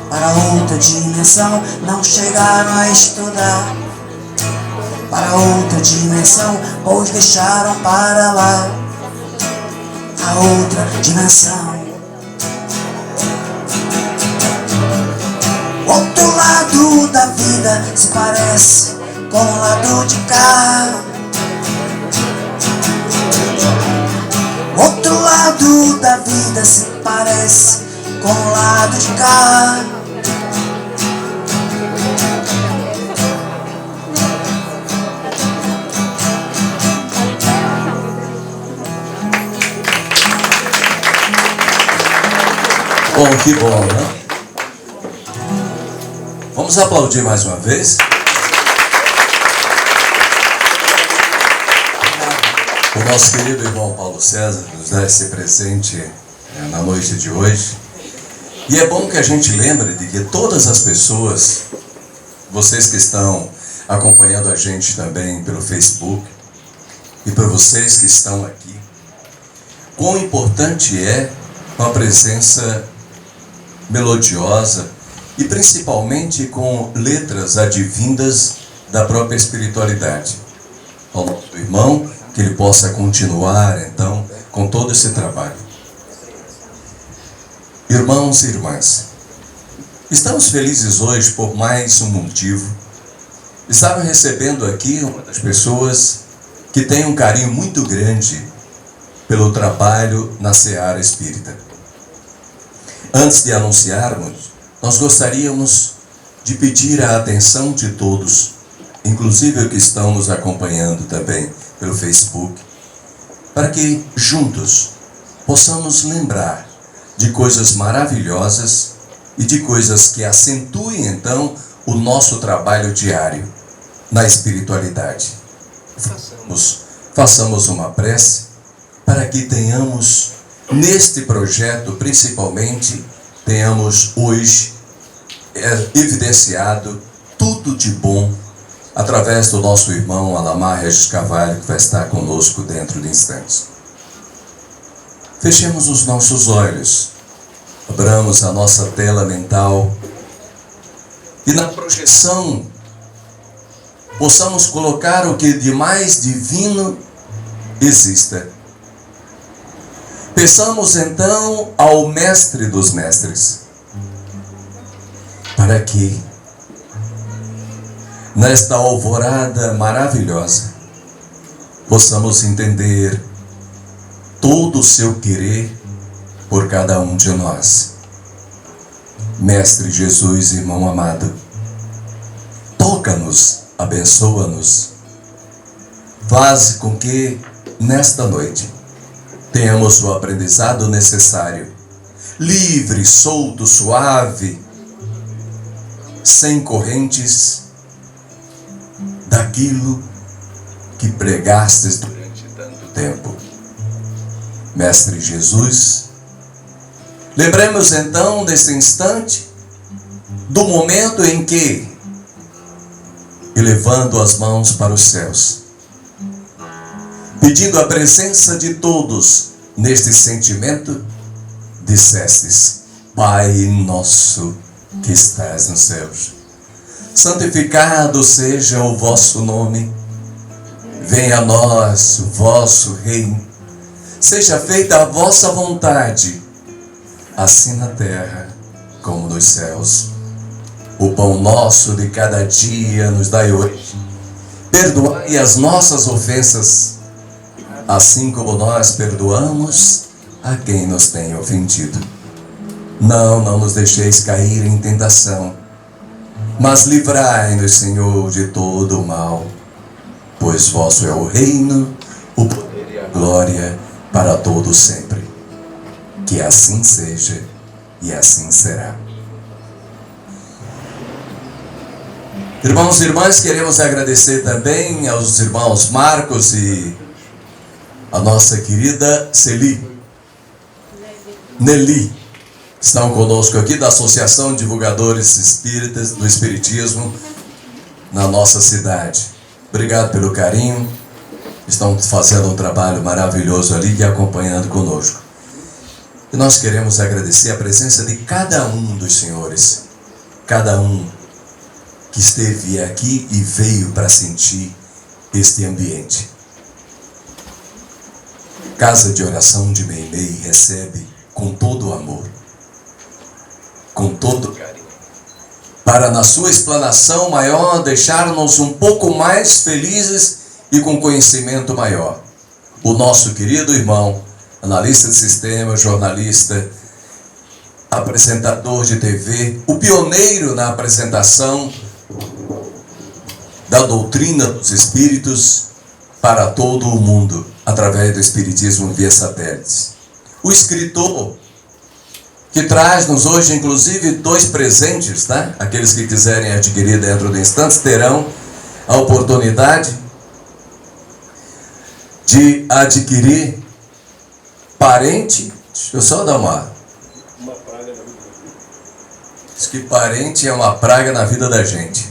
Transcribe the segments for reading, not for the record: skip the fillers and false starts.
para outra dimensão, não chegaram a estudar. Para outra dimensão, pois deixaram para lá a outra dimensão. Outro lado da vida se parece com o lado de cá. Outro lado da vida se parece com o lado de cá. Bom, que bom, né? Vamos aplaudir mais uma vez. O nosso querido irmão Paulo César nos dá esse presente na noite de hoje. E é bom que a gente lembre de que todas as pessoas, vocês que estão acompanhando a gente também pelo Facebook, e para vocês que estão aqui, quão importante é uma presença melodiosa e principalmente com letras advindas da própria espiritualidade. Ao nosso irmão, que ele possa continuar então com todo esse trabalho. Irmãos e irmãs, estamos felizes hoje por mais um motivo. Estava recebendo aqui uma das pessoas que tem um carinho muito grande pelo trabalho na seara espírita. Antes de anunciarmos, nós gostaríamos de pedir a atenção de todos, inclusive os que estão nos acompanhando também pelo Facebook, para que juntos possamos lembrar de coisas maravilhosas e de coisas que acentuem então o nosso trabalho diário na espiritualidade. Façamos uma prece para que tenhamos neste projeto, principalmente, tenhamos hoje evidenciado tudo de bom através do nosso irmão Alamar Regis Carvalho, que vai estar conosco dentro de instantes. Fechemos os nossos olhos, abramos a nossa tela mental e na projeção possamos colocar o que de mais divino exista. Peçamos então ao Mestre dos Mestres, para que, nesta alvorada maravilhosa, possamos entender todo o seu querer por cada um de nós. Mestre Jesus, irmão amado, toca-nos, abençoa-nos, faz com que, nesta noite, tenhamos o aprendizado necessário, livre, solto, suave, sem correntes, daquilo que pregastes durante tanto tempo. Mestre Jesus, lembremos então desse instante, do momento em que, elevando as mãos para os céus, pedindo a presença de todos neste sentimento, dissestes: Pai nosso que estás nos céus, santificado seja o vosso nome, venha a nós o vosso reino, seja feita a vossa vontade, assim na terra como nos céus. O pão nosso de cada dia nos dai hoje, perdoai as nossas ofensas, assim como nós perdoamos a quem nos tem ofendido. Não nos deixeis cair em tentação, mas livrai-nos, Senhor, de todo o mal, pois vosso é o reino, o poder e a glória para todos sempre. Que assim seja e assim será. Irmãos e irmãs, queremos agradecer também aos irmãos Marcos e a nossa querida Nelly, estão conosco aqui da Associação de Divulgadores Espíritas do Espiritismo na nossa cidade. Obrigado pelo carinho, estão fazendo um trabalho maravilhoso ali e acompanhando conosco. E nós queremos agradecer a presença de cada um dos senhores cada um que esteve aqui e veio para sentir este ambiente. Casa de Oração de Meimei recebe com todo o amor, com todo o carinho, para na sua explanação maior deixar-nos um pouco mais felizes e com conhecimento maior. O nosso querido irmão, analista de sistema, jornalista, apresentador de TV, o pioneiro na apresentação da doutrina dos espíritos para todo o mundo, através do Espiritismo via satélites. O escritor que traz-nos hoje, inclusive, 2 presentes, tá? Aqueles que quiserem adquirir dentro de instantes terão a oportunidade de adquirir parente. Deixa eu só dar uma praga na vida. Diz que parente é uma praga na vida da gente.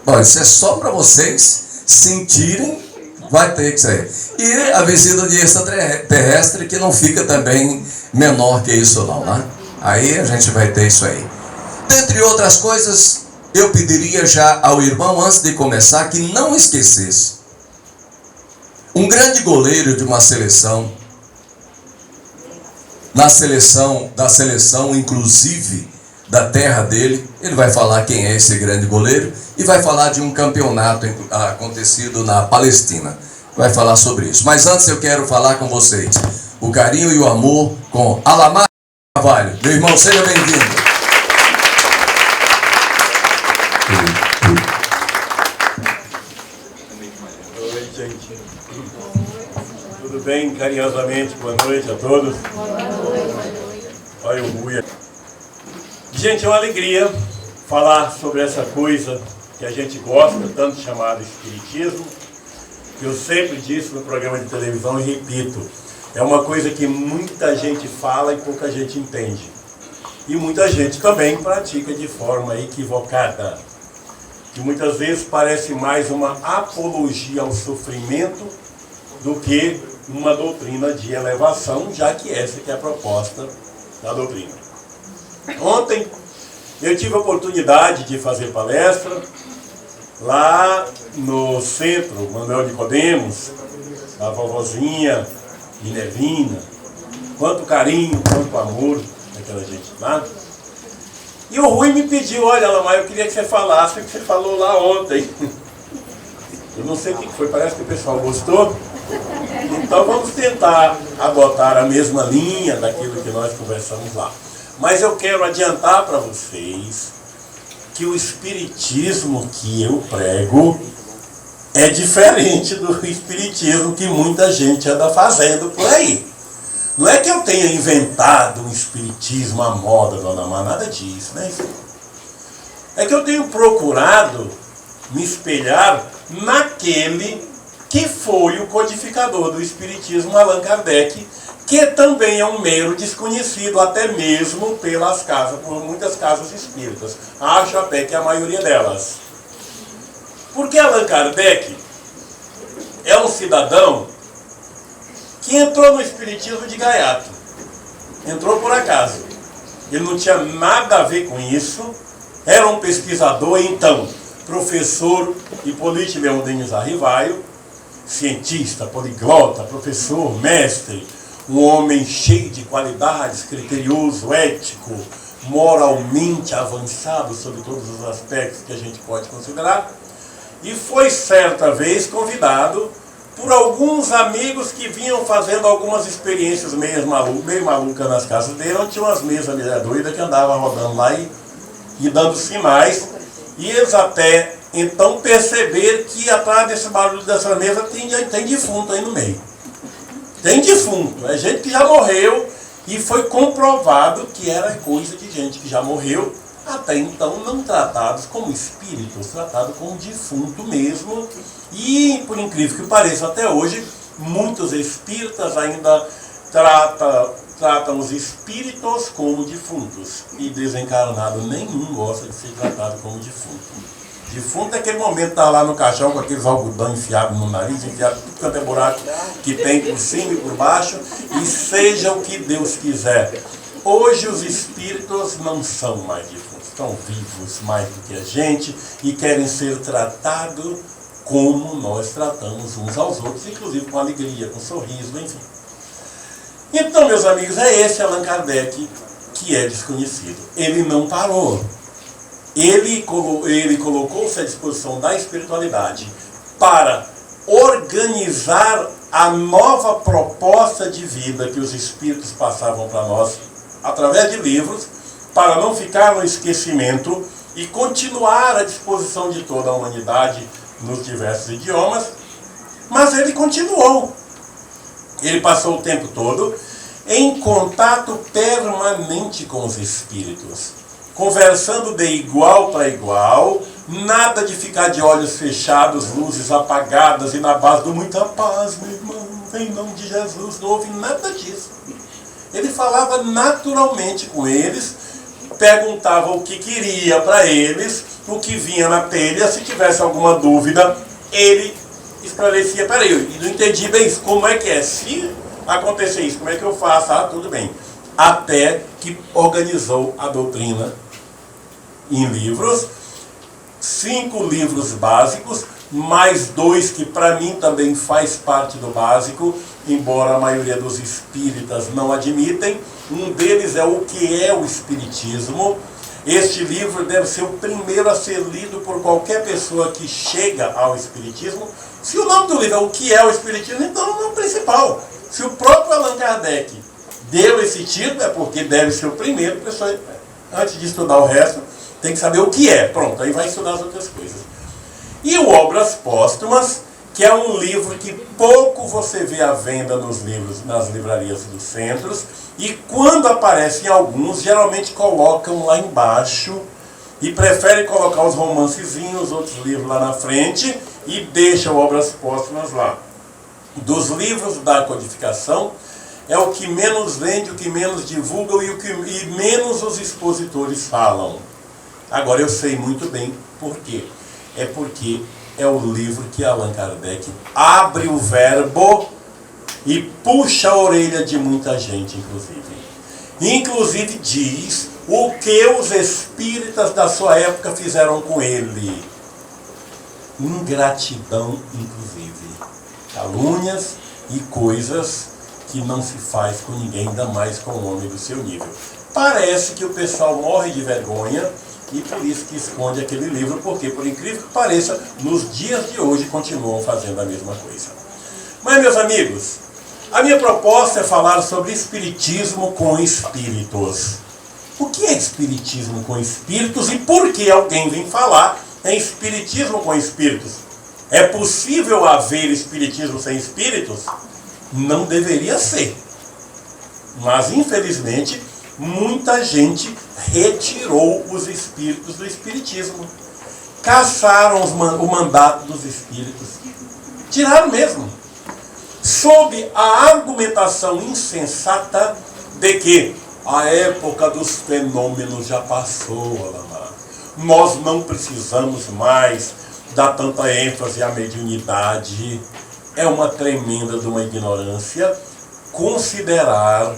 Bom, isso é só para vocês sentirem, vai ter que sair. E a visita de extraterrestre, que não fica também menor que isso não, né? Aí a gente vai ter isso aí. Dentre outras coisas, eu pediria já ao irmão, antes de começar, que não esquecesse um grande goleiro de uma seleção, da seleção inclusive da terra dele. Ele vai falar quem é esse grande goleiro e vai falar de um campeonato acontecido na Palestina. Vai falar sobre isso. Mas antes eu quero falar com vocês o carinho e o amor com Alamar Carvalho. Meu irmão, seja bem-vindo. Oi, gente. Tudo bem? Carinhosamente, boa noite a todos. Olha o Buia. Gente, é uma alegria falar sobre essa coisa que a gente gosta tanto, chamada Espiritismo, que eu sempre disse no programa de televisão e repito, é uma coisa que muita gente fala e pouca gente entende. E muita gente também pratica de forma equivocada, que muitas vezes parece mais uma apologia ao sofrimento do que uma doutrina de elevação, já que essa que é a proposta da doutrina. Ontem eu tive a oportunidade de fazer palestra lá no centro Manuel Nicodemos, a vovozinha Minervina. Quanto carinho, quanto amor daquela gente lá. E o Rui me pediu, olha, Alamar, eu queria que você falasse o que você falou lá ontem. Eu não sei o que foi, parece que o pessoal gostou. Então vamos tentar adotar a mesma linha daquilo que nós conversamos lá. Mas eu quero adiantar para vocês que o espiritismo que eu prego é diferente do espiritismo que muita gente anda fazendo por aí. Não é que eu tenha inventado um espiritismo à moda, dona Mar, nada disso, né? É que eu tenho procurado me espelhar naquele que foi o codificador do espiritismo, Allan Kardec, que também é um mero desconhecido, até mesmo pelas casas, por muitas casas espíritas. Acho até que a maioria delas. Porque Allan Kardec é um cidadão que entrou no espiritismo de gaiato. Entrou por acaso. Ele não tinha nada a ver com isso. Era um pesquisador, então, professor Hipólito Leão Denis Arrivaio, cientista, poliglota, professor, mestre, um homem cheio de qualidades, criterioso, ético, moralmente avançado sobre todos os aspectos que a gente pode considerar, e foi certa vez convidado por alguns amigos que vinham fazendo algumas experiências meio malucas nas casas dele, onde tinha umas mesas meio doidas que andavam rodando lá e dando sinais, e eles até então perceberam que atrás desse barulho dessa mesa tem defunto aí no meio. Tem defunto, é gente que já morreu e foi comprovado que era coisa de gente que já morreu, até então não tratados como espíritos, tratados como defunto mesmo. E, por incrível que pareça, até hoje, muitos espíritas ainda tratam os espíritos como defuntos. E desencarnado nenhum gosta de ser tratado como defunto. Defunto é aquele momento que está lá no caixão com aqueles algodão enfiado no nariz, enfiado tudo quanto é buraco que tem por cima e por baixo, e seja o que Deus quiser. Hoje os espíritos não são mais difuntos, estão vivos mais do que a gente e querem ser tratados como nós tratamos uns aos outros, inclusive com alegria, com sorriso, enfim. Então, meus amigos, é esse Allan Kardec que é desconhecido. Ele não parou. Ele colocou-se à disposição da espiritualidade para organizar a nova proposta de vida que os espíritos passavam para nós através de livros, para não ficar no esquecimento e continuar à disposição de toda a humanidade nos diversos idiomas. Mas ele continuou. Ele passou o tempo todo em contato permanente com os espíritos, conversando de igual para igual, nada de ficar de olhos fechados, luzes apagadas e na base do muita paz, meu irmão, em nome de Jesus, não houve nada disso. Ele falava naturalmente com eles, perguntava o que queria para eles, o que vinha na telha, se tivesse alguma dúvida, ele esclarecia, peraí, eu não entendi bem isso, como é que é? Se acontecer isso, como é que eu faço? Ah, tudo bem. Até que organizou a doutrina em livros, 5 livros básicos, mais 2 que para mim também faz parte do básico, embora a maioria dos espíritas não admitem. Um deles é O que é o Espiritismo. Este livro deve ser o primeiro a ser lido por qualquer pessoa que chega ao Espiritismo. Se o nome do livro é O que é o Espiritismo, então é o principal. Se o próprio Allan Kardec deu esse título, é porque deve ser o primeiro. A pessoa, antes de estudar o resto, tem que saber o que é. Pronto, aí vai estudar as outras coisas. E o Obras Póstumas, que é um livro que pouco você vê à venda nos livros, nas livrarias dos centros, e quando aparecem alguns, geralmente colocam lá embaixo e preferem colocar os romancezinhos, outros livros lá na frente e deixam Obras Póstumas lá. Dos livros da codificação, é o que menos vende, o que menos divulgam e menos os expositores falam. Agora eu sei muito bem por quê. É porque é o livro que Allan Kardec abre o verbo e puxa a orelha de muita gente, inclusive. Inclusive diz o que os espíritas da sua época fizeram com ele. Ingratidão, inclusive. Calúnias e coisas que não se faz com ninguém, ainda mais com um homem do seu nível. Parece que o pessoal morre de vergonha e por isso que esconde aquele livro, porque, por incrível que pareça, nos dias de hoje continuam fazendo a mesma coisa. Mas, meus amigos, a minha proposta é falar sobre espiritismo com espíritos. O que é espiritismo com espíritos e por que alguém vem falar em espiritismo com espíritos? É possível haver espiritismo sem espíritos? Não deveria ser. Mas, infelizmente, muita gente retirou os espíritos do espiritismo. Caçaram o mandato dos espíritos. Tiraram mesmo. Sob a argumentação insensata de que a época dos fenômenos já passou, Alamar. Nós não precisamos mais dar tanta ênfase à mediunidade. É uma tremenda de uma ignorância considerar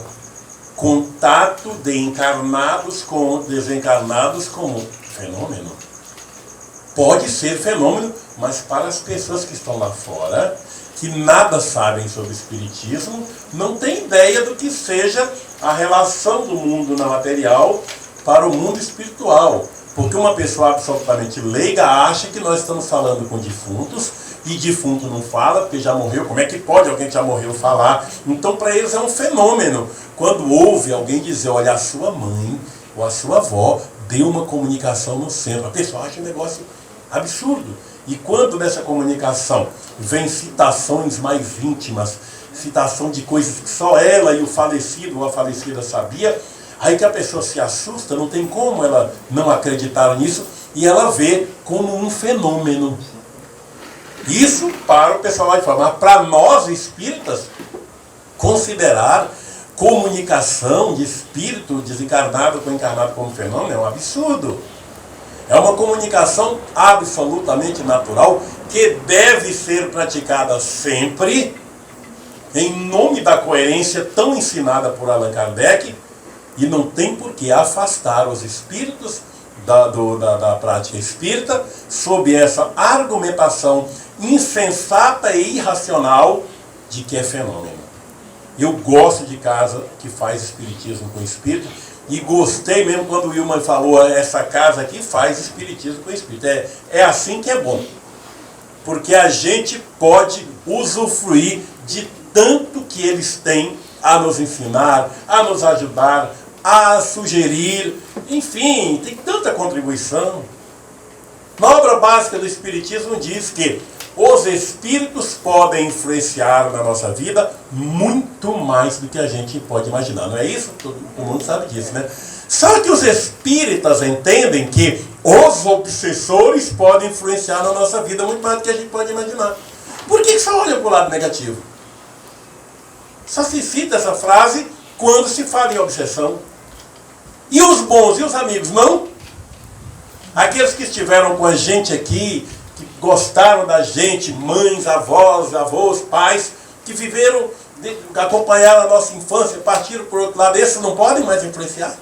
contato de encarnados com desencarnados como fenômeno. Pode ser fenômeno, mas para as pessoas que estão lá fora, que nada sabem sobre espiritismo, não tem ideia do que seja a relação do mundo na material para o mundo espiritual. Porque uma pessoa absolutamente leiga acha que nós estamos falando com defuntos, e defunto não fala, porque já morreu. Como é que pode alguém que já morreu falar? Então, para eles é um fenômeno. Quando ouve alguém dizer, olha, a sua mãe ou a sua avó deu uma comunicação no centro, a pessoa acha um negócio absurdo. E quando nessa comunicação vem citações mais íntimas, citação de coisas que só ela e o falecido ou a falecida sabia, aí que a pessoa se assusta, não tem como ela não acreditar nisso, e ela vê como um fenômeno. Isso para o pessoal lá de fora. Mas para nós espíritas, considerar comunicação de espírito desencarnado com encarnado como fenômeno é um absurdo. É uma comunicação absolutamente natural que deve ser praticada sempre em nome da coerência tão ensinada por Allan Kardec E não tem por que afastar os espíritos da prática espírita sob essa argumentação insensata e irracional de que é fenômeno. Eu gosto de casa que faz espiritismo com espírito, e gostei mesmo quando o Wilman falou, essa casa aqui faz espiritismo com espírito. É assim que é bom. Porque a gente pode usufruir de tanto que eles têm a nos ensinar, a nos ajudar, a sugerir, enfim, tem tanta contribuição. Na obra básica do Espiritismo diz que os espíritos podem influenciar na nossa vida muito mais do que a gente pode imaginar. Não é isso? Todo mundo sabe disso, né? Só que os espíritas entendem que os obsessores podem influenciar na nossa vida muito mais do que a gente pode imaginar. Por que só olha para o lado negativo? Só se cita essa frase quando se fala em obsessão. E os bons e os amigos, não? Aqueles que estiveram com a gente aqui, que gostaram da gente, mães, avós, pais, que viveram, acompanharam a nossa infância, partiram por outro lado, esses não podem mais influenciar?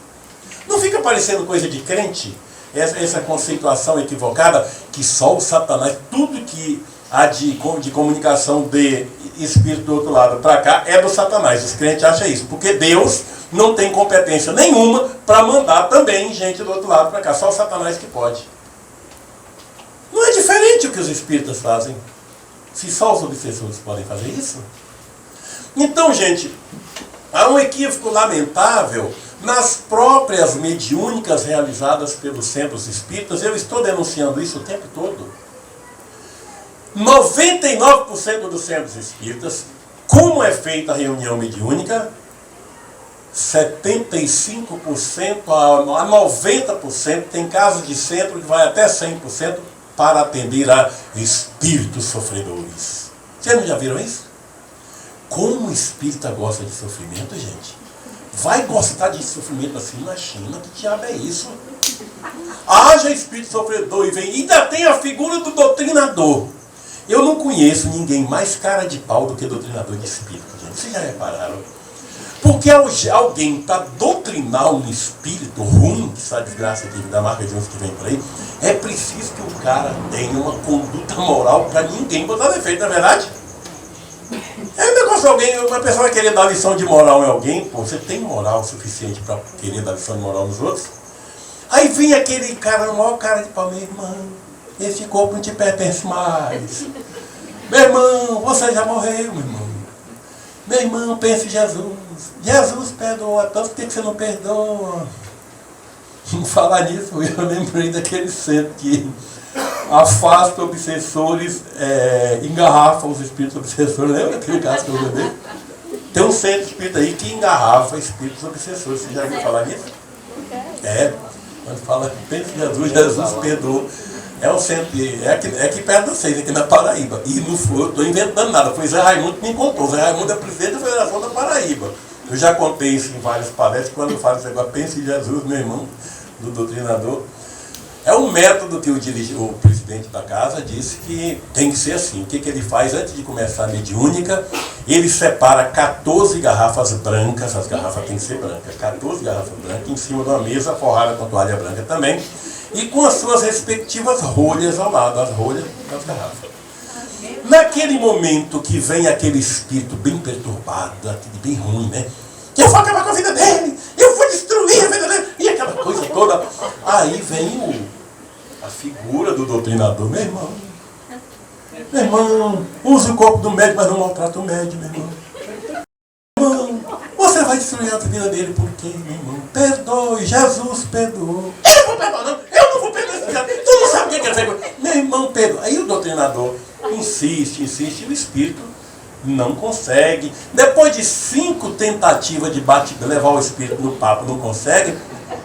Não fica parecendo coisa de crente? Essa conceituação equivocada, que só o Satanás, tudo que há de comunicação de espírito do outro lado para cá, é do Satanás. Os crentes acham isso, porque Deus não tem competência nenhuma para mandar também gente do outro lado para cá. Só o Satanás que pode. Não é diferente o que os espíritas fazem. Se só os obsessores podem fazer isso. Então, gente, há um equívoco lamentável nas próprias mediúnicas realizadas pelos centros espíritas. Eu estou denunciando isso o tempo todo. 99% dos centros espíritas, como é feita a reunião mediúnica, 75% a 90%, tem casos de centro que vai até 100% para atender a espíritos sofredores. Vocês já viram isso? Como o espírita gosta de sofrimento, gente? Vai gostar de sofrimento assim na China? Que diabo é isso? Haja espírito sofredor e vem. Ainda tem a figura do doutrinador. Eu não conheço ninguém mais cara de pau do que doutrinador de espírito, gente. Vocês já repararam? Porque alguém para doutrinar um espírito ruim, que essa desgraça aqui da marca de uns que vem por aí, é preciso que o cara tenha uma conduta moral para ninguém botar defeito, não é verdade? É um negócio, uma pessoa vai querer dar lição de moral em alguém, pô, você tem moral suficiente para querer dar lição de moral nos outros? Aí vem aquele cara, o maior cara de pau, meu irmão, esse corpo não te pertence mais. Meu irmão, você já morreu, meu irmão. Meu irmão, pense em Jesus. Jesus perdoa, tanto que você não perdoa. Falar nisso, eu lembrei daquele centro que afasta obsessores, engarrafa os espíritos obsessores. Lembra daquele caso que eu lembrei? Tem um centro espírita aí que engarrafa espíritos obsessores. Você já ouviu falar nisso? Quando fala, pense em Jesus, Jesus perdoa. É um centro, é aqui perto de vocês, aqui na Paraíba. E não foi, eu estou inventando nada, foi Zé Raimundo que me contou. Zé Raimundo é presidente da Federação da Paraíba. Eu já contei isso em várias palestras, quando eu falo esse negócio, pense em Jesus, meu irmão, do doutrinador. É um método que o presidente da casa disse que tem que ser assim. O que ele faz antes de começar a mediúnica? Ele separa 14 garrafas brancas, as garrafas têm que ser brancas, 14 garrafas brancas em cima de uma mesa forrada com toalha branca também, e com as suas respectivas rolhas ao lado, as rolhas das garrafas. Naquele momento que vem aquele espírito bem perturbado, aquele bem ruim, né? Que eu vou acabar com a vida dele, eu vou destruir a vida dele, e aquela coisa toda. Aí vem a figura do doutrinador, meu irmão. Meu irmão, usa o corpo do médico, mas não maltrata o médico, meu irmão. Meu irmão, você vai destruir a vida dele por quê, meu irmão? Perdoe, Jesus perdoou. Eu não vou perdoar, não. Eu não vou perdoar esse cara. Tu não sabe o que ele fez. Meu irmão, perdoa. Aí o doutrinador insiste, e o espírito não consegue. Depois de 5 tentativas de levar o espírito no papo, não consegue,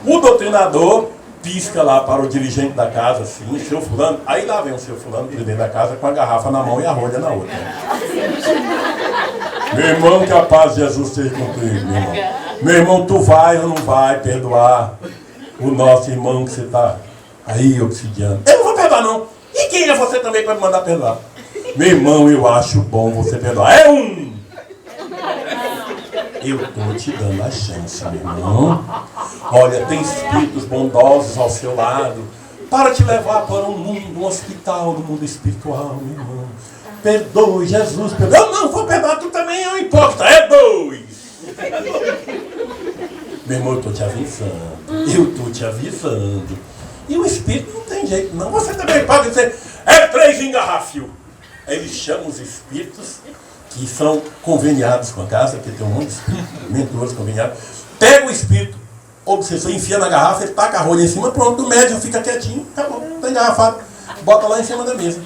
o doutrinador pisca lá para o dirigente da casa, assim, seu fulano. Aí lá vem o seu fulano, dirigente da casa, com a garrafa na mão e a rolha na outra. Meu irmão, que a paz de Jesus esteja contigo, meu irmão. Meu irmão, tu vai ou não vai perdoar o nosso irmão que você está aí obsidiando? Eu não vou perdoar, não. E quem é você também para me mandar perdoar? Meu irmão, eu acho bom você perdoar. Eu estou te dando a chance, meu irmão. Olha, tem espíritos bondosos ao seu lado para te levar para um hospital do mundo espiritual, meu irmão. Perdoe, Jesus, perdoe. Eu não vou perdoar, tu também é um hipócrita. É dois. Meu irmão, eu estou te avisando. Eu estou te avisando. E o espírito não tem jeito, não. Você também pode dizer, é 3 engarrafio. Eles chamam os espíritos que são conveniados com a casa, porque tem um monte de espíritos, mentores conveniados. Pega o espírito obsessor, enfia na garrafa, ele taca a rolha em cima, pronto, o médium fica quietinho, acabou, tá engarrafado. Bota lá em cima da mesa.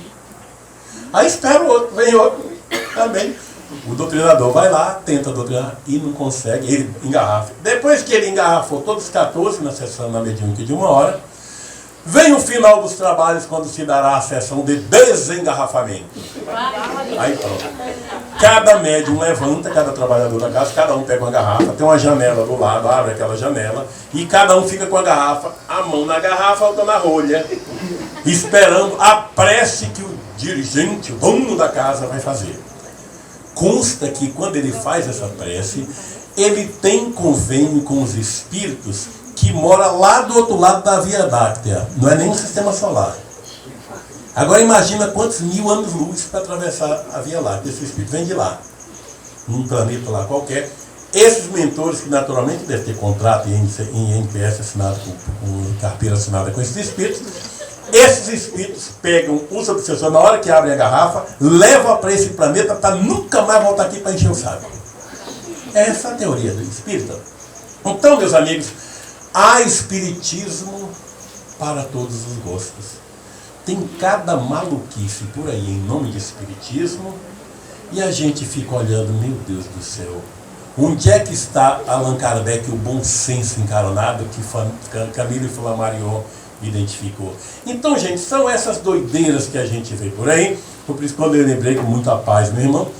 Aí espera o outro, vem outro, também. O doutrinador vai lá, tenta doutrinar e não consegue, ele engarrafa. Depois que ele engarrafou todos os 14 na sessão na mediúnica de 1 hora, vem o final dos trabalhos, quando se dará a sessão de desengarrafamento. Aí pronto. Cada médium levanta, cada trabalhador da casa, cada um pega uma garrafa, tem uma janela do lado, abre aquela janela, e cada um fica com a garrafa, a mão na garrafa, a outra na rolha, esperando a prece que o dirigente, o dono da casa, vai fazer. Consta que quando ele faz essa prece, ele tem convênio com os espíritos que mora lá do outro lado da Via Láctea, não é nem no sistema solar. Agora imagina quantos 1000 anos-luz para atravessar a Via Láctea. Esse espírito vem de lá, num planeta lá qualquer. Esses mentores, que naturalmente devem ter contrato em NPS assinado, com carteira assinada com esses espíritos pegam os obsessores, na hora que abrem a garrafa, levam para esse planeta para nunca mais voltar aqui para encher o saco. Essa é a teoria do espírita. Então, meus amigos, há espiritismo para todos os gostos. Tem cada maluquice por aí em nome de espiritismo e a gente fica olhando, meu Deus do céu, onde é que está Allan Kardec, o bom senso encarnado que Camille Flammarion identificou? Então, gente, são essas doideiras que a gente vê por aí. Por isso, quando eu lembrei com muita paz, meu irmão.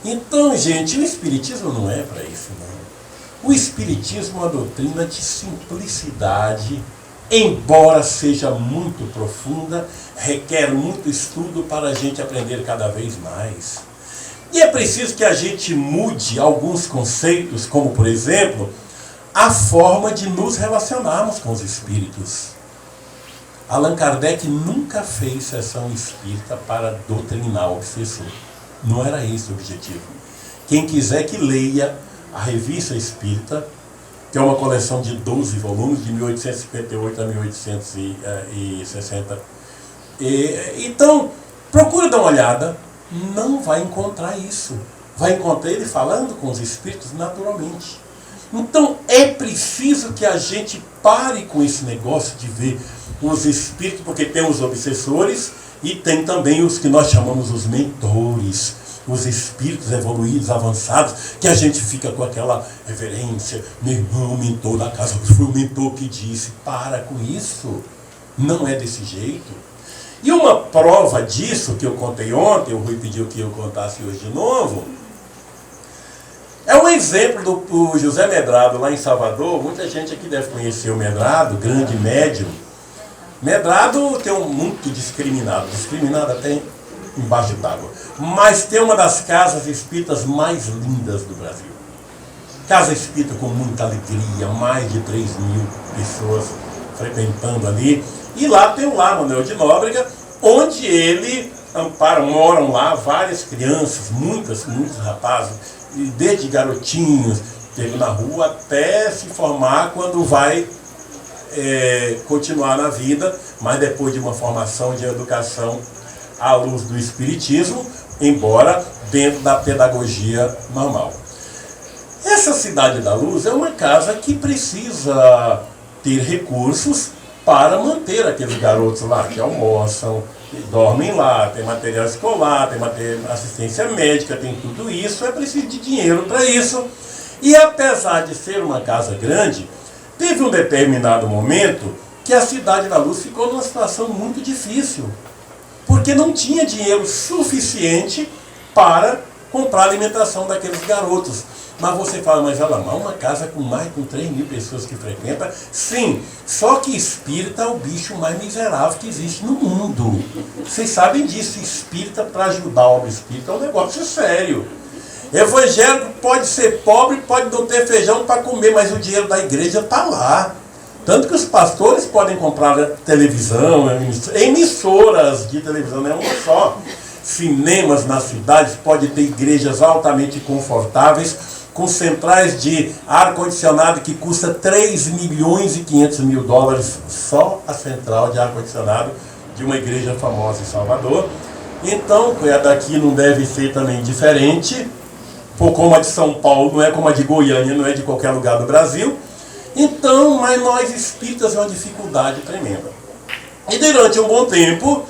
Então, gente, o espiritismo não é para isso, não. O espiritismo é uma doutrina de simplicidade, embora seja muito profunda, requer muito estudo para a gente aprender cada vez mais. E é preciso que a gente mude alguns conceitos, como, por exemplo, a forma de nos relacionarmos com os espíritos. Allan Kardec nunca fez sessão espírita para doutrinar o obsessor. Não era esse o objetivo. Quem quiser que leia a Revista Espírita, que é uma coleção de 12 volumes, de 1858 a 1860. Então, procura dar uma olhada, não vai encontrar isso. Vai encontrar ele falando com os espíritos naturalmente. Então, é preciso que a gente pare com esse negócio de ver os espíritos, porque tem os obsessores e tem também os que nós chamamos os mentores, os espíritos evoluídos, avançados, que a gente fica com aquela reverência, meu irmão, o mentor da casa, foi o mentor que disse. Para com isso, não é desse jeito. E uma prova disso, que eu contei ontem, o Rui pediu que eu contasse hoje de novo, é um exemplo do José Medrado, lá em Salvador. Muita gente aqui deve conhecer o Medrado, grande médium. Medrado tem um muito discriminado até embaixo d'água, mas tem uma das casas espíritas mais lindas do Brasil. Casa espírita com muita alegria, mais de 3.000 pessoas frequentando ali. E lá tem o Lar Manuel de Nóbrega, onde ele moram lá várias crianças, muitos rapazes, desde garotinhos, teve na rua, até se formar quando vai continuar na vida, mas depois de uma formação de educação à luz do espiritismo, embora dentro da pedagogia normal. Essa Cidade da Luz é uma casa que precisa ter recursos para manter aqueles garotos lá que almoçam, que dormem lá, tem material escolar, tem assistência médica, tem tudo isso, é preciso de dinheiro para isso. E apesar de ser uma casa grande, teve um determinado momento que a Cidade da Luz ficou numa situação muito difícil, porque não tinha dinheiro suficiente para comprar a alimentação daqueles garotos. Mas você fala, mas olha lá, uma casa com mais de 3.000 pessoas que frequentam, sim, só que espírita é o bicho mais miserável que existe no mundo. Vocês sabem disso, espírita para ajudar a obra espírita é um negócio sério. Evangélico pode ser pobre, pode não ter feijão para comer, mas o dinheiro da igreja está lá. Tanto que os pastores podem comprar televisão, emissoras de televisão, não é uma só. Cinemas nas cidades, pode ter igrejas altamente confortáveis, com centrais de ar-condicionado que custa 3 milhões e 500 mil dólares, só a central de ar-condicionado de uma igreja famosa em Salvador. Então, a daqui não deve ser também diferente, como a de São Paulo, não é como a de Goiânia, não é de qualquer lugar do Brasil. Então, mas nós espíritas é uma dificuldade tremenda. E durante um bom tempo,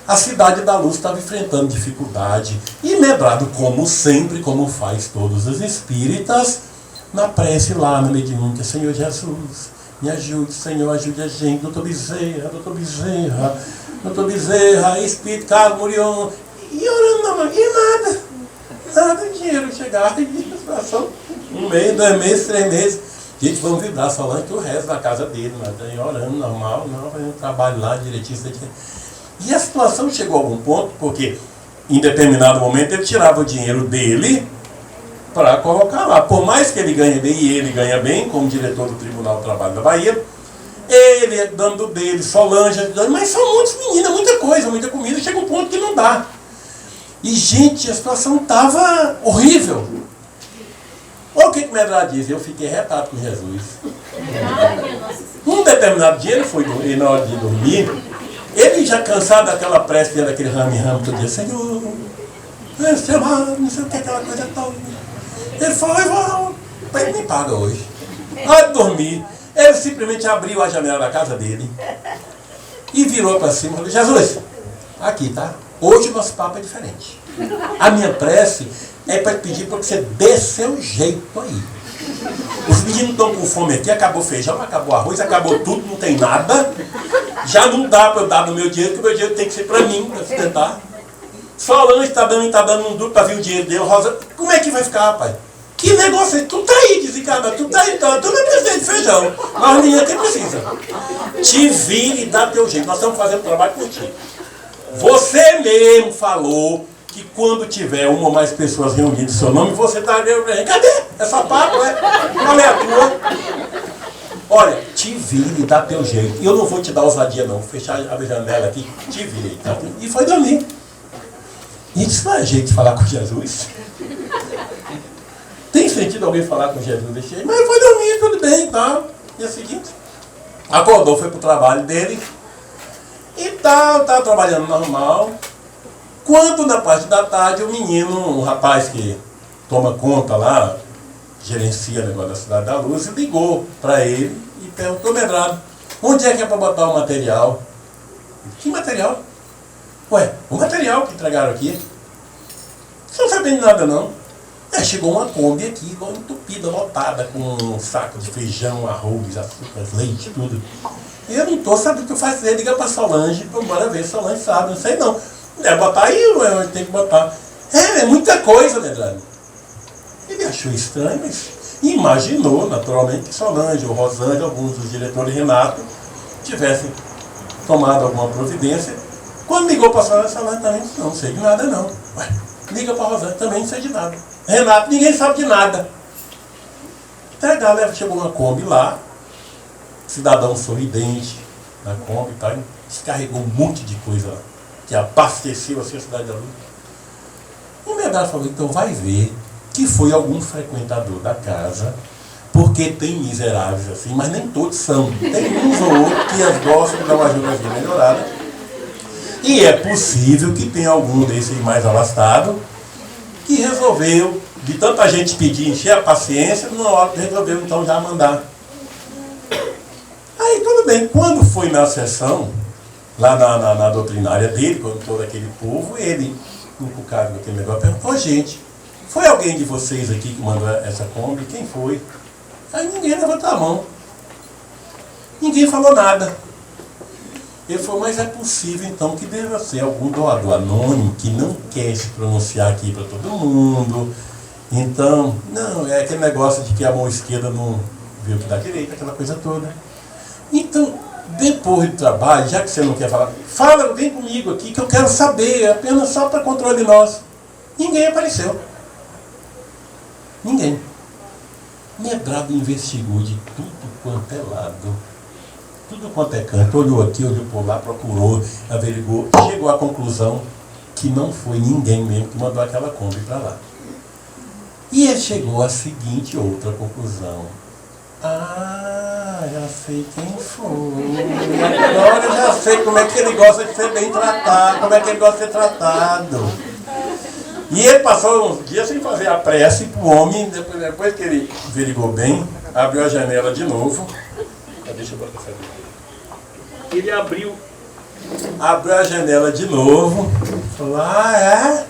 a Cidade da Luz estava enfrentando dificuldade. E Medrado, como sempre, como faz todos os espíritas, na prece lá na mediúnica, Senhor Jesus, me ajude, Senhor, ajude a gente, doutor Bezerra, Espírito Carlos Murion, e orando, e nada, dinheiro chegar, e a situação, 1 mês, 2 meses, 3 meses, gente, vamos vibrar, falando que o resto da casa dele, mas aí orando, normal, não, fazendo um trabalho lá, direitista, e a situação chegou a algum ponto, porque em determinado momento ele tirava o dinheiro dele para colocar lá. Por mais que ele ganhe bem, e ele ganha bem, como diretor do Tribunal do Trabalho da Bahia, ele dando dele, Solange, mas são muitas meninas, muita coisa, muita comida, chega um ponto que não dá. E, gente, a situação estava horrível. Olha o que Medrado diz, eu fiquei retado com Jesus. Um determinado dia ele foi dormir, na hora de dormir, ele já cansado daquela prece, daquele rame-rame todo dia, Senhor, não sei o que, aquela coisa toda. Ele falou, ele me paga hoje. Vai dormir. Ele simplesmente abriu a janela da casa dele e virou para cima e falou, Jesus, aqui, tá? Hoje o nosso papo é diferente. A minha prece é para pedir para você dê seu jeito aí. Os meninos estão com fome aqui, acabou feijão, acabou arroz, acabou tudo, não tem nada. Já não dá para eu dar no meu dinheiro, porque o meu dinheiro tem que ser para mim, para sustentar. Solange está dando um duro para vir o dinheiro dele. Rosa, como é que vai ficar, rapaz? Que negócio é? Tu tá aí, desencarnado, tu tá aí, então, tu não precisa de feijão. Mas ninguém até precisa. Te vire e dá teu jeito. Nós estamos fazendo trabalho por ti. Você mesmo falou que quando tiver uma ou mais pessoas reunidas em seu nome, você está ali. Cadê? É só papo, é? Qual é a tua? Olha, te vire e dá teu jeito. E eu não vou te dar ousadia, não. Vou fechar a janela aqui, te vire. Tá? E foi dormir. Isso não é jeito de falar com Jesus. Tem sentido alguém falar com Jesus desse jeito? Mas foi dormir, tudo bem e tal. Dia seguinte, acordou, foi pro trabalho dele. E tal, estava trabalhando normal. Quando na parte da tarde o menino, um rapaz que toma conta lá, gerencia o negócio da Cidade da Luz, ligou para ele e perguntou, Medrado, onde é que é para botar o material? Que material? Ué, o material que entregaram aqui. Você não sabendo de nada não. Chegou uma Kombi aqui, igual entupida, lotada, com um saco de feijão, arroz, açúcar, leite, tudo. E eu não estou sabendo o que eu faço. Liga para Solange, bora ver, Solange sabe, não sei não. Botar aí, eu tenho que botar. É muita coisa, Medrado. Ele achou estranho, mas imaginou, naturalmente, que Solange, ou Rosângela, alguns dos diretores Renato, tivessem tomado alguma providência. Quando ligou para a Solange também disse, não sei de nada não. Ué, liga para a Rosângela, também não sei de nada. Renato, ninguém sabe de nada. Até a galera chegou uma Kombi lá, cidadão sorridente na Kombi, tá? Descarregou um monte de coisa lá, que abasteceu assim a Cidade da Luz. E o Medrado falou, então vai ver que foi algum frequentador da casa, porque tem miseráveis assim, mas nem todos são. Tem uns ou outros que gostam de dar uma ajuda melhorada. E é possível que tenha algum desses mais alastados que resolveu, de tanta gente pedir, encher a paciência, na hora que resolveu então já mandar. Aí tudo bem, quando foi na sessão, lá na doutrinária dele, com todo aquele povo, ele, encucado com aquele negócio, perguntou, gente, foi alguém de vocês aqui que mandou essa Kombi? Quem foi? Aí ninguém levantou a mão. Ninguém falou nada. Ele falou, mas é possível então que deva ser algum doador anônimo que não quer se pronunciar aqui para todo mundo. Então, não, é aquele negócio de que a mão esquerda não vê o que dá direita, aquela coisa toda. Então, depois do trabalho, já que você não quer falar, fala, vem comigo aqui que eu quero saber, apenas só para controle nosso. Ninguém apareceu. Ninguém. Medrado investigou de tudo quanto é lado. Tudo quanto é canto. Olhou aqui, olhou por lá, procurou, averigou. Chegou à conclusão que não foi ninguém mesmo que mandou aquela Kombi para lá. E ele chegou à seguinte outra conclusão. Já sei quem foi. Agora eu já sei como é que ele gosta de ser bem tratado, como é que ele gosta de ser tratado. E ele passou uns dias sem fazer a prece para o homem, depois que ele averigou bem, abriu a janela de novo. Deixa eu botar essa aqui. Ele abriu a janela de novo, falou, é?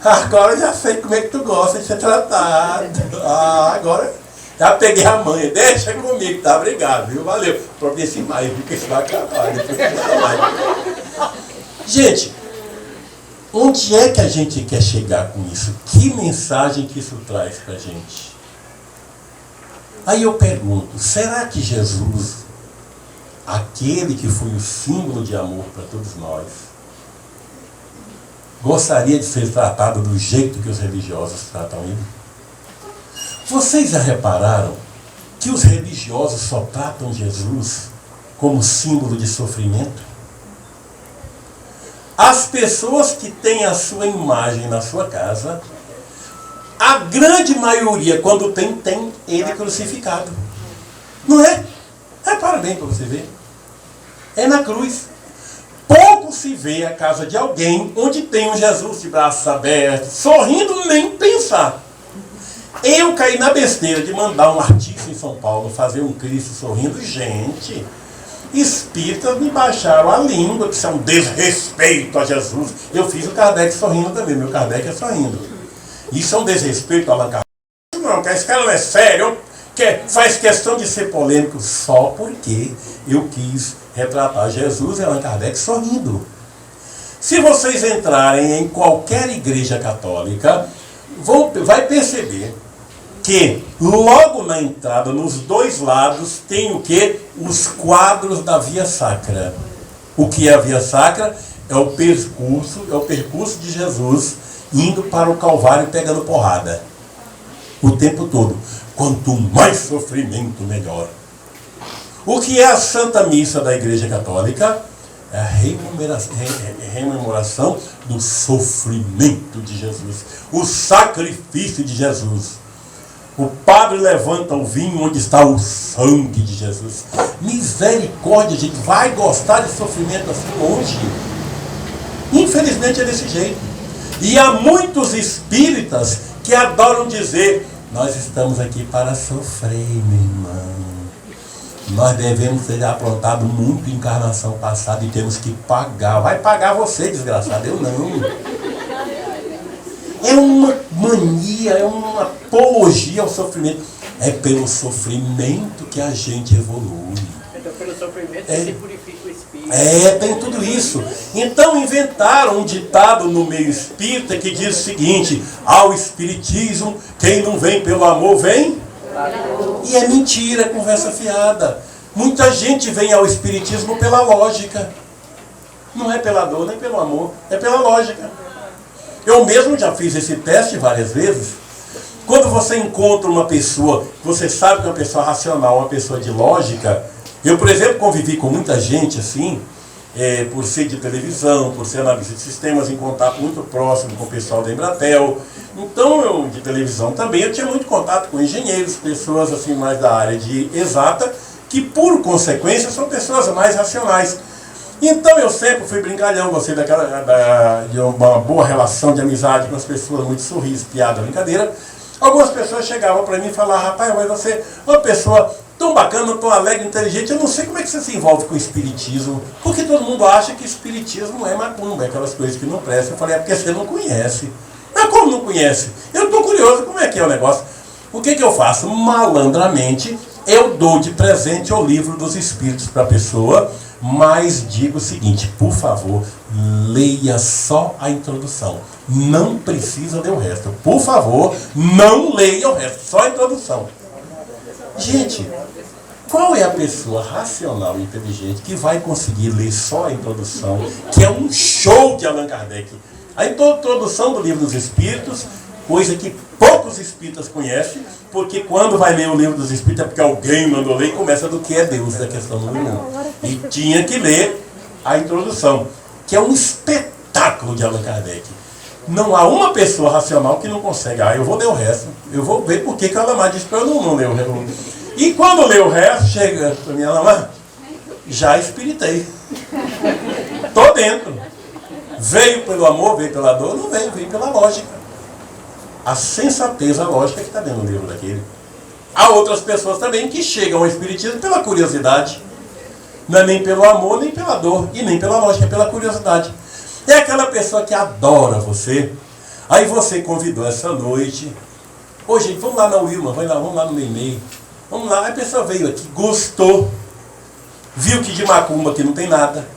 Agora eu já sei como é que tu gosta de ser tratado. Agora já peguei a manha, deixa comigo, tá? Obrigado, viu? Valeu. Providencie mais, viu? Que isso vai acabar, depois não mais. Gente, onde é que a gente quer chegar com isso? Que mensagem que isso traz pra gente? Aí eu pergunto, será que Jesus, aquele que foi o símbolo de amor para todos nós, gostaria de ser tratado do jeito que os religiosos tratam ele? Vocês já repararam que os religiosos só tratam Jesus como símbolo de sofrimento? As pessoas que têm a sua imagem na sua casa, a grande maioria, quando tem ele crucificado. Não é? Repara bem para você ver. É na cruz. Pouco se vê a casa de alguém onde tem um Jesus de braços abertos, sorrindo, nem pensar. Eu caí na besteira de mandar um artista em São Paulo fazer um Cristo sorrindo. Gente, espíritas me baixaram a língua, que isso é um desrespeito a Jesus. Eu fiz o Kardec sorrindo também, meu Kardec é sorrindo. Isso é um desrespeito a Allan Kardec. Não, que esse cara não é sério, faz questão de ser polêmico só porque eu quis retratar Jesus e Allan Kardec sorrindo. Se vocês entrarem em qualquer igreja católica, vai perceber que logo na entrada, nos dois lados, tem o quê? Os quadros da Via Sacra. O que é a Via Sacra? É o percurso de Jesus indo para o Calvário pegando porrada. O tempo todo. Quanto mais sofrimento, melhor. O que é a Santa Missa da Igreja Católica? É a rememoração do sofrimento de Jesus. O sacrifício de Jesus. O padre levanta o vinho onde está o sangue de Jesus. Misericórdia, gente. Vai gostar de sofrimento assim longe? Infelizmente é desse jeito. E há muitos espíritas que adoram dizer: nós estamos aqui para sofrer, meu irmão. Nós devemos ter aprontado muito em encarnação passada e temos que pagar. Vai pagar você, desgraçado, eu não. É uma mania, é uma apologia ao sofrimento. É pelo sofrimento que a gente evolui. Então, pelo sofrimento se purifica o espírito. Tem tudo isso. Então inventaram um ditado no meio espírita que diz o seguinte: ao espiritismo, quem não vem pelo amor, vem. E é mentira, é conversa fiada. Muita gente vem ao espiritismo pela lógica. Não é pela dor, nem pelo amor, é pela lógica. Eu mesmo já fiz esse teste várias vezes. Quando você encontra uma pessoa, você sabe que é uma pessoa racional, uma pessoa de lógica. Eu, por exemplo, convivi com muita gente assim, por ser de televisão, por ser analista de sistemas, em contato muito próximo com o pessoal da Embratel. Então, eu, de televisão também, eu tinha muito contato com engenheiros, pessoas assim mais da área de exata, que por consequência são pessoas mais racionais. Então eu sempre fui brincalhão, gostei de uma boa relação de amizade com as pessoas, muito sorriso, piada, brincadeira. Algumas pessoas chegavam para mim e falavam: rapaz, mas você é uma pessoa tão bacana, tão alegre, inteligente, eu não sei como é que você se envolve com o espiritismo, porque todo mundo acha que espiritismo é macumba, é aquelas coisas que não prestam. Eu falei: é porque você não conhece. Mas como não conhece? Eu estou curioso como é que é o negócio. O que eu faço? Malandramente, eu dou de presente o livro dos espíritos para a pessoa, mas digo o seguinte: por favor, leia só a introdução. Não precisa ler o resto. Por favor, não leia o resto, só a introdução. Gente, qual é a pessoa racional e inteligente que vai conseguir ler só a introdução, que é um show de Allan Kardec? A introdução do Livro dos Espíritos coisa que poucos espíritas conhecem, porque quando vai ler o livro dos espíritos é porque alguém mandou ler e começa do que é Deus, da questão do mundo. E tinha que ler a introdução, que é um espetáculo de Allan Kardec. Não há uma pessoa racional que não consegue. Eu vou ler o resto. Eu vou ver por que o Alamar disse para eu não ler o resto. E quando lê o resto, chega para mim, Alamar, já espiritei. Estou dentro. Veio pelo amor, veio pela dor, não veio pela lógica. A sensatez, a lógica que está dentro do livro daquele. Há outras pessoas também que chegam ao espiritismo pela curiosidade. Não é nem pelo amor, nem pela dor, e nem pela lógica, é pela curiosidade. É aquela pessoa que adora você. Aí você convidou essa noite. Ô gente, vamos lá na Wilma, vamos lá no Meimei. Vamos lá. Aí a pessoa veio aqui, gostou. Viu que de macumba aqui não tem nada.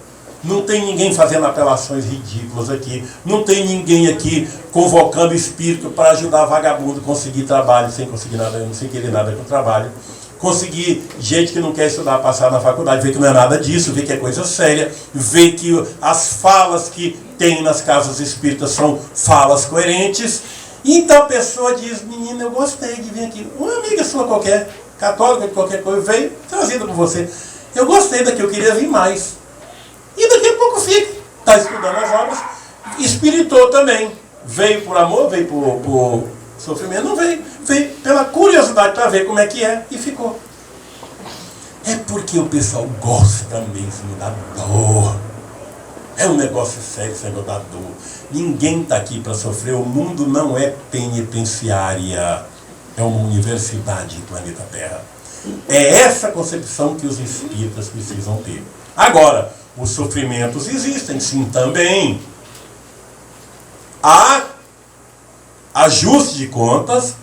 Não tem ninguém fazendo apelações ridículas aqui. Não tem ninguém aqui convocando espírito para ajudar vagabundo a conseguir trabalho sem conseguir nada, sem querer nada com o trabalho. Conseguir gente que não quer estudar, passar na faculdade, ver que não é nada disso, ver que é coisa séria, ver que as falas que tem nas casas espíritas são falas coerentes. Então a pessoa diz, menina, eu gostei de vir aqui. Uma amiga sua qualquer, católica de qualquer coisa, veio trazida por você. Eu gostei daqui, eu queria vir mais. E daqui a pouco fica, está estudando as obras, espiritou também. Veio por amor, veio por sofrimento, não veio. Veio pela curiosidade para ver como é que é e ficou. É porque o pessoal gosta mesmo da dor. É um negócio sério esse negócio da dor. Ninguém está aqui para sofrer. O mundo não é penitenciária. É uma universidade em planeta Terra. É essa concepção que os espíritas precisam ter. Agora, os sofrimentos existem, sim, também. Há ajuste de contas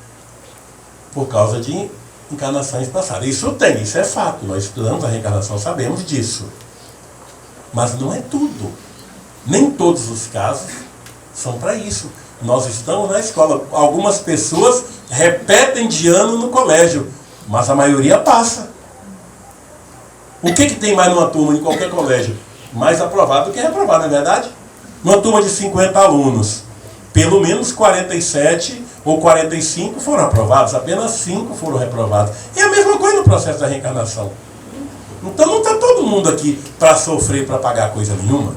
por causa de encarnações passadas. Isso tem, isso é fato. Nós estudamos a reencarnação, sabemos disso. Mas não é tudo. Nem todos os casos são para isso. Nós estamos na escola. Algumas pessoas repetem de ano no colégio, mas a maioria passa. O que tem mais numa turma de qualquer colégio? Mais aprovado do que reprovado, não é verdade? Uma turma de 50 alunos, pelo menos 47 ou 45 foram aprovados, apenas 5 foram reprovados. É a mesma coisa no processo da reencarnação. Então não está todo mundo aqui para sofrer, para pagar coisa nenhuma.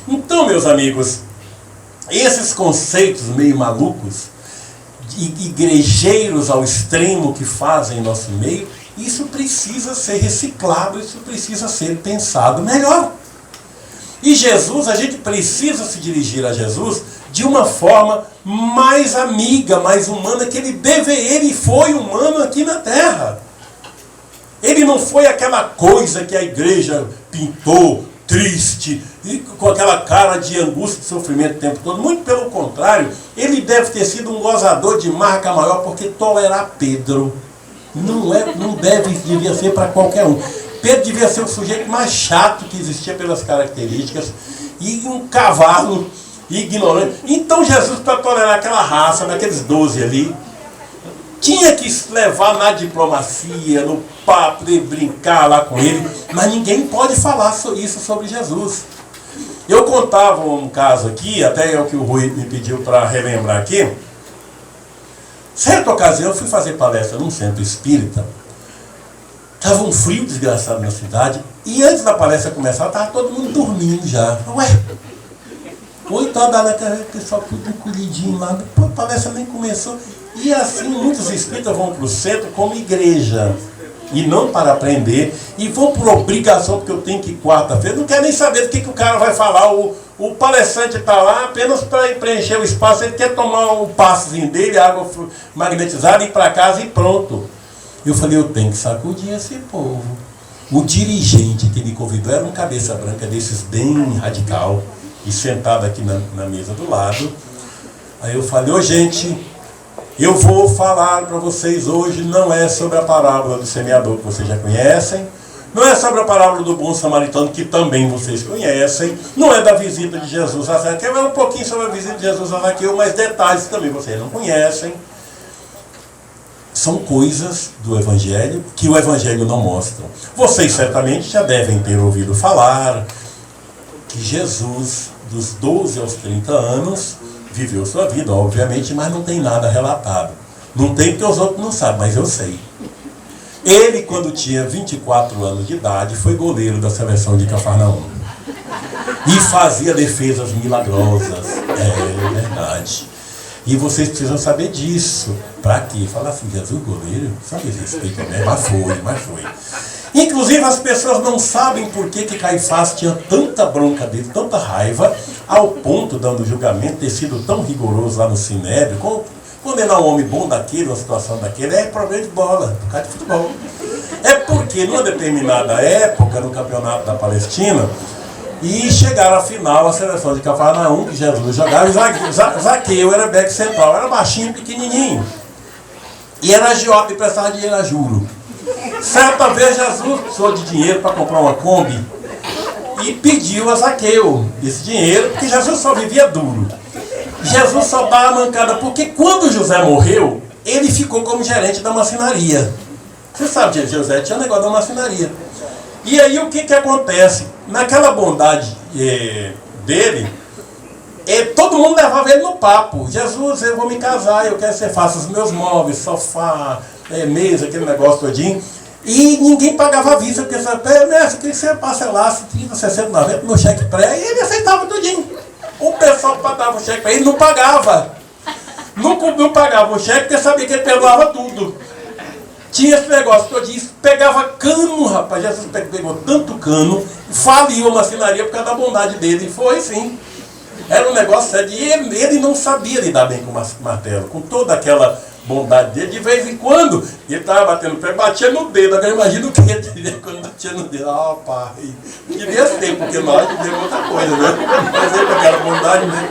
Então, meus amigos, esses conceitos meio malucos, igrejeiros ao extremo que fazem em nosso meio, isso precisa ser reciclado, isso precisa ser pensado melhor. E Jesus, a gente precisa se dirigir a Jesus de uma forma mais amiga, mais humana, que ele foi humano aqui na Terra. Ele não foi aquela coisa que a igreja pintou, triste, e com aquela cara de angústia e sofrimento o tempo todo. Muito pelo contrário, ele deve ter sido um gozador de marca maior, porque tolerar Pedro devia ser para qualquer um. Pedro devia ser o sujeito mais chato que existia pelas características, e um cavalo ignorante. Então Jesus, para tolerar aquela raça, daqueles 12 ali, tinha que levar na diplomacia, no papo, de brincar lá com ele, mas ninguém pode falar isso sobre Jesus. Eu contava um caso aqui, até é o que o Rui me pediu para relembrar aqui. Certa ocasião eu fui fazer palestra num centro espírita. Estava um frio desgraçado na cidade, e antes da palestra começar, estava todo mundo dormindo já. Ué, 8 horas da noite, o pessoal tudo encolhidinho lá, depois a palestra nem começou. E assim, muitos espíritas vão para o centro como igreja, e não para aprender, e vão por obrigação, porque eu tenho que ir quarta-feira, não quer nem saber do que o cara vai falar. O palestrante está lá apenas para preencher o espaço, ele quer tomar o passezinho dele, água magnetizada, ir para casa e pronto. Eu falei, eu tenho que sacudir esse povo. O dirigente que me convidou era um cabeça branca desses bem radical, e sentado aqui na mesa do lado. Aí eu falei, ô gente, eu vou falar para vocês hoje, não é sobre a parábola do semeador, que vocês já conhecem, não é sobre a parábola do bom samaritano, que também vocês conhecem, não é da visita de Jesus a Zaqueu, é um pouquinho sobre a visita de Jesus a Zaqueu, mas detalhes que também vocês não conhecem. São coisas do Evangelho que o Evangelho não mostra. Vocês certamente já devem ter ouvido falar que Jesus, dos 12 aos 30 anos, viveu sua vida, obviamente, mas não tem nada relatado. Não tem porque os outros não sabem, mas eu sei. Ele, quando tinha 24 anos de idade, foi goleiro da seleção de Cafarnaum. E fazia defesas milagrosas. É verdade. E vocês precisam saber disso. Pra quê? Fala assim, Jesus goleiro? Sabe respeito, né? Mas foi. Inclusive as pessoas não sabem por que Caifás tinha tanta bronca dele, tanta raiva, ao ponto, dando julgamento, ter sido tão rigoroso lá no Sinédrio, condenar um homem bom daquele, uma situação daquele, é problema de bola, por causa de futebol. É porque numa determinada época, no campeonato da Palestina, e chegaram à final a seleção de Cafarnaum, que Jesus jogava, e Zaqueu era back central, era baixinho, pequenininho. E era agiota e prestava dinheiro a juro. Certa vez Jesus precisou de dinheiro para comprar uma Kombi e pediu a Zaqueu esse dinheiro, porque Jesus só vivia duro. Jesus só dava a mancada, porque quando José morreu, ele ficou como gerente da marcenaria. Você sabe que José tinha um negócio da marcenaria. E aí o que acontece? Naquela bondade dele, todo mundo levava ele no papo. Jesus, eu vou me casar, eu quero que você faça os meus móveis, sofá, mesa, aquele negócio todinho. E ninguém pagava a vista, porque você queria que você parcelasse 30, 60, 90 no cheque pré, e ele aceitava tudinho. O pessoal que dava o cheque para ele não pagava. Não pagava o cheque porque sabia que ele perdoava tudo. Tinha esse negócio que eu disse, pegava cano, rapaz. Jesus pegou tanto cano, faliu a marcenaria por causa da bondade dele. E foi sim. Era um negócio sério. E ele não sabia lidar bem com o martelo, com toda aquela bondade dele. De vez em quando, ele estava batendo o pé, batia no dedo. Agora imagina o que ele diria quando batia no dedo. Ah, pai, devia ser, porque nós devemos outra coisa, né? Mas ele com aquela bondade dele.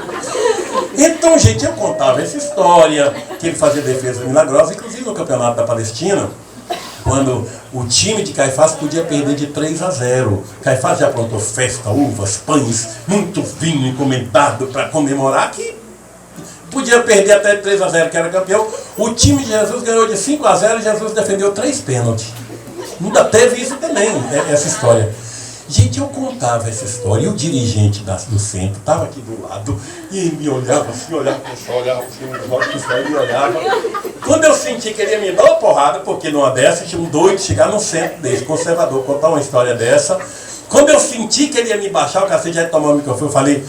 Então, gente, eu contava essa história, que ele fazia defesa milagrosa, inclusive no campeonato da Palestina, quando o time de Caifás podia perder de 3-0. Caifás já aprontou festa, uvas, pães, muito vinho encomendado para comemorar, que podia perder até 3-0, que era campeão. O time de Jesus ganhou de 5-0 e Jesus defendeu 3 pênaltis. Ainda teve isso também, essa história. Gente, eu contava essa história e o dirigente do centro estava aqui do lado e me olhava assim, olhava para o pessoal, olhava assim, e me olhava. Quando eu senti que ele ia me dar uma porrada, porque numa dessa tinha um doido chegar no centro desse, conservador, contar uma história dessa. Quando eu senti que ele ia me baixar, o cacete já ia tomar o microfone, eu falei,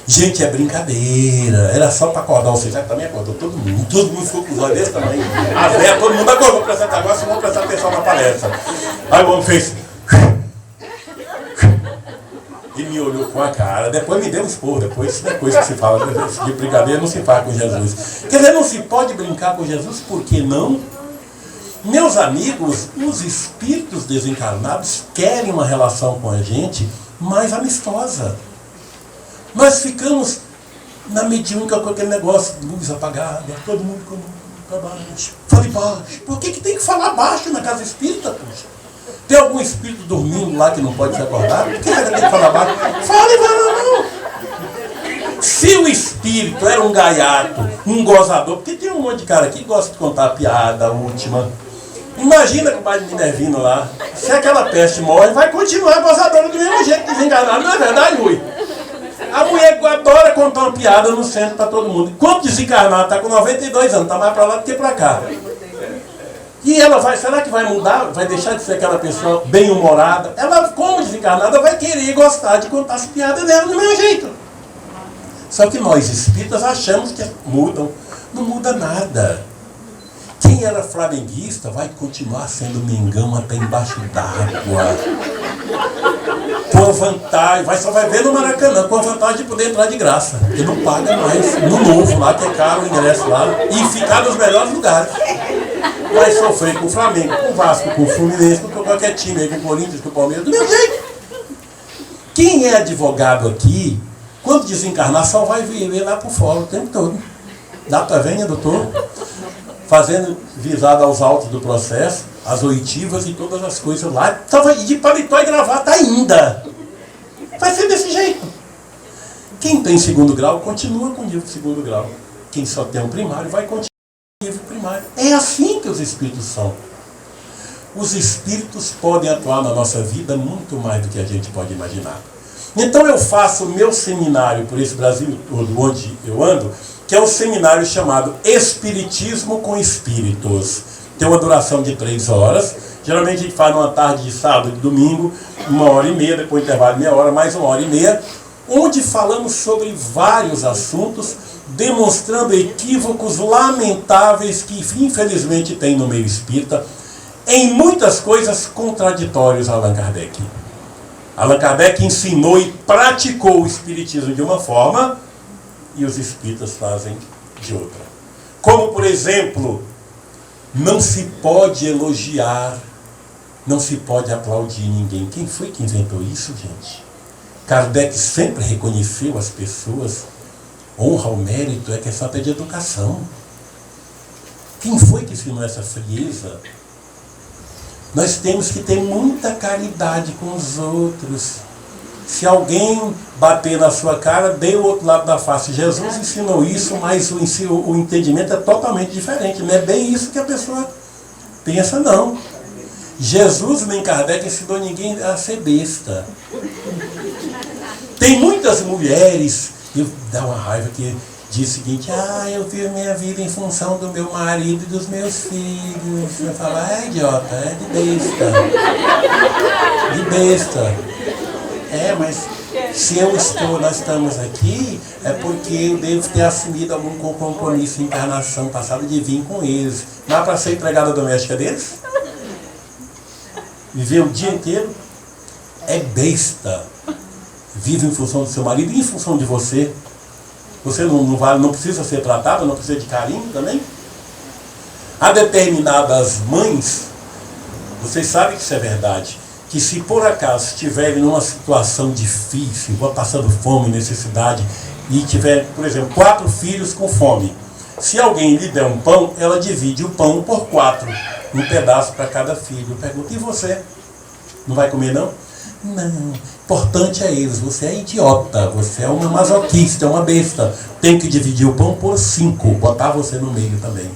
gente, é brincadeira, era só para acordar vocês. Aí também acordou todo mundo ficou com os olhos desse tamanho. A véia, todo mundo acordou para prestar agora, só vão prestar atenção na palestra. Aí o homem fez... E me olhou com a cara, depois me deu um esporro, depois que se fala de brincadeira, não se fala com Jesus. Quer dizer, não se pode brincar com Jesus, por que não? Meus amigos, os espíritos desencarnados querem uma relação com a gente mais amistosa. Nós ficamos na mediúnica com aquele negócio, luz apagada, todo mundo para baixo. Fale baixo. Por que tem que falar baixo na casa espírita, poxa? Tem algum espírito dormindo lá que não pode se acordar? Por que você tem que falar baixo? Fale, não. Se o espírito era um gaiato, um gozador, porque tem um monte de cara aqui que gosta de contar a piada, a última. Imagina com o pai de Minervino lá. Se aquela peste morre, vai continuar gozadora do mesmo jeito, desenganado. Não é verdade, Rui? A mulher adora contar uma piada no centro para todo mundo. Enquanto desencarnado, está com 92 anos, está mais para lá do que para cá. E ela vai, será que vai mudar? Vai deixar de ser aquela pessoa bem-humorada? Ela, como desencarnada, vai querer gostar de contar as piadas dela do mesmo jeito. Só que nós espíritas achamos que mudam. Não muda nada. Quem era flamenguista vai continuar sendo Mengão até embaixo d'água. Com a vantagem, só vai ver no Maracanã, com a vantagem de poder entrar de graça. Porque não paga mais. No novo lá, que é caro o ingresso lá. E ficar nos melhores lugares. Vai sofrer com o Flamengo, com o Vasco, com o Fluminense, com qualquer time aí, com o Corinthians, com o Palmeiras, do meu jeito. Quem é advogado aqui, quando desencarnar, só vai viver lá por fora o tempo todo. Data venha, doutor, fazendo visada aos autos do processo, as oitivas e todas as coisas lá. Só vai de paletó e gravata ainda. Vai ser desse jeito. Quem tem segundo grau, continua com o nível de segundo grau. Quem só tem um primário, vai continuar. Primário. É assim que os espíritos são. Os espíritos podem atuar na nossa vida muito mais do que a gente pode imaginar. Então eu faço o meu seminário por esse Brasil todo, onde eu ando, que é um seminário chamado Espiritismo com Espíritos. Tem uma duração de 3 horas. Geralmente a gente faz numa tarde de sábado e de domingo, 1h30, depois intervalo de meia hora, mais 1h30, onde falamos sobre vários assuntos, demonstrando equívocos lamentáveis que infelizmente tem no meio espírita, em muitas coisas contraditórios a Allan Kardec. Allan Kardec ensinou e praticou o espiritismo de uma forma e os espíritas fazem de outra. Como, por exemplo, não se pode elogiar, não se pode aplaudir ninguém. Quem foi que inventou isso, gente? Kardec sempre reconheceu as pessoas. Honra ao mérito é questão até de educação. Quem foi que ensinou essa frieza? Nós temos que ter muita caridade com os outros. Se alguém bater na sua cara, dê o outro lado da face. Jesus ensinou isso, mas o entendimento é totalmente diferente. Não é bem isso que a pessoa pensa, não. Jesus nem Kardec ensinou ninguém a ser besta. Tem muitas mulheres, dá uma raiva que diz o seguinte: eu vivo minha vida em função do meu marido e dos meus filhos. Você vai falar: idiota, é de besta. De besta. Mas se nós estamos aqui, é porque eu devo ter assumido algum compromisso em encarnação passada de vir com eles. Não é para ser empregada doméstica deles? Viver o dia inteiro? É besta. Vive em função do seu marido e em função de você. Você não precisa ser tratada, não precisa de carinho também? Há determinadas mães, vocês sabem que isso é verdade, que se por acaso estiverem numa situação difícil, passando fome, necessidade, e tiver, por exemplo, 4 filhos com fome, se alguém lhe der um pão, ela divide o pão por 4, um pedaço para cada filho. Pergunta: e você? Não vai comer, não? Não. Importante é eles. Você é idiota, você é uma masoquista, é uma besta. Tem que dividir o pão por 5, botar você no meio também.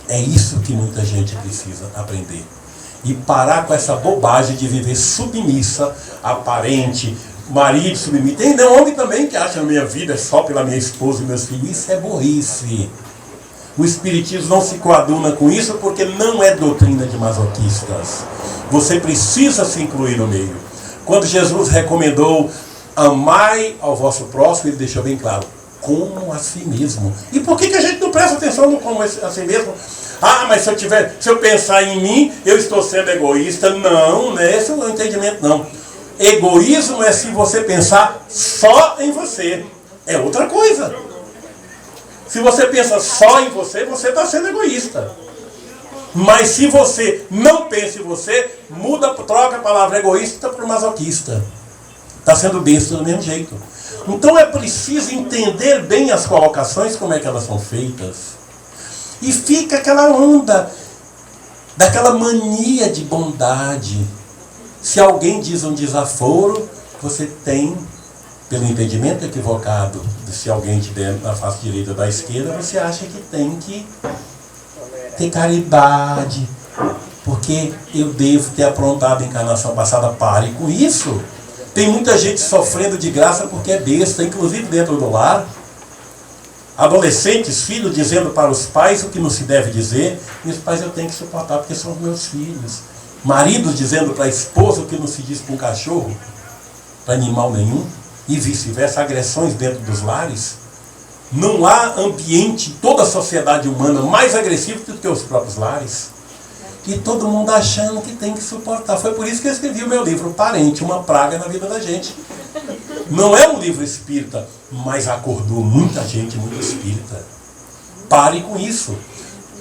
É isso que muita gente precisa aprender. E parar com essa bobagem de viver submissa, aparente, marido submisso. Tem homem também que acha que a minha vida é só pela minha esposa e meus filhos. Isso é burrice. O Espiritismo não se coaduna com isso porque não é doutrina de masoquistas. Você precisa se incluir no meio. Quando Jesus recomendou amai ao vosso próximo, ele deixou bem claro: como a si mesmo. E por que a gente não presta atenção no como a si mesmo? Mas se eu pensar em mim, eu estou sendo egoísta. Não é esse o entendimento, não. Egoísmo é se você pensar só em você. É outra coisa. Se você pensa só em você, você está sendo egoísta. Mas se você não pensa em você, troca a palavra egoísta por masoquista. Está sendo besta do mesmo jeito. Então é preciso entender bem as colocações, como é que elas são feitas. E fica aquela onda, daquela mania de bondade. Se alguém diz um desaforo, você tem, pelo entendimento equivocado, se alguém estiver na face direita ou da esquerda, você acha que tem que ter caridade, porque eu devo ter aprontado a encarnação passada. Pare com isso. Tem muita gente sofrendo de graça porque é besta, inclusive dentro do lar. Adolescentes, filhos dizendo para os pais o que não se deve dizer, e os pais eu tenho que suportar porque são meus filhos. Maridos dizendo para a esposa o que não se diz para um cachorro, para animal nenhum, e vice-versa, agressões dentro dos lares. Não há ambiente, toda a sociedade humana, mais agressivo do que os próprios lares. E todo mundo achando que tem que suportar. Foi por isso que eu escrevi o meu livro, Parente, uma praga na vida da gente. Não é um livro espírita, mas acordou muita gente, muito espírita. Pare com isso.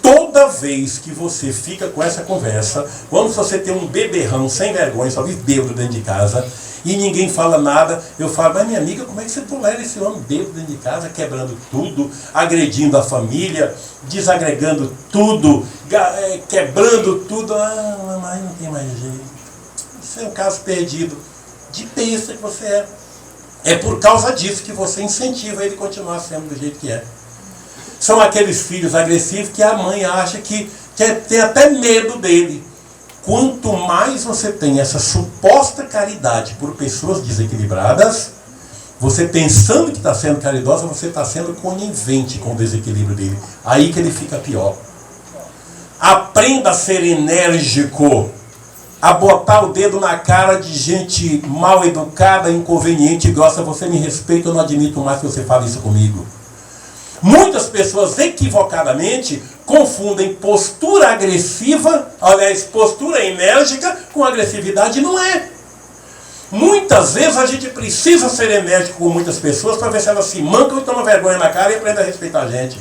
Toda vez que você fica com essa conversa, quando você tem um beberrão sem vergonha, só vive bêbado dentro de casa, e ninguém fala nada, eu falo: mas minha amiga, como é que você tolera esse homem bêbado dentro de casa, quebrando tudo, agredindo a família, desagregando tudo, quebrando tudo? Mas não tem mais jeito. Isso é um caso perdido. De besta que você é. É por causa disso que você incentiva ele a continuar sendo do jeito que é. São aqueles filhos agressivos que a mãe acha que tem até medo dele. Quanto mais você tem essa suposta caridade por pessoas desequilibradas, você pensando que está sendo caridosa, você está sendo conivente com o desequilíbrio dele. Aí que ele fica pior. Aprenda a ser enérgico, a botar o dedo na cara de gente mal educada, inconveniente e grossa. Você me respeita, eu não admito mais que você fale isso comigo. Muitas pessoas equivocadamente confundem postura agressiva, aliás, postura enérgica com agressividade. Não é. Muitas vezes a gente precisa ser enérgico com muitas pessoas para ver se elas se mancam e tomam vergonha na cara e aprendem a respeitar a gente.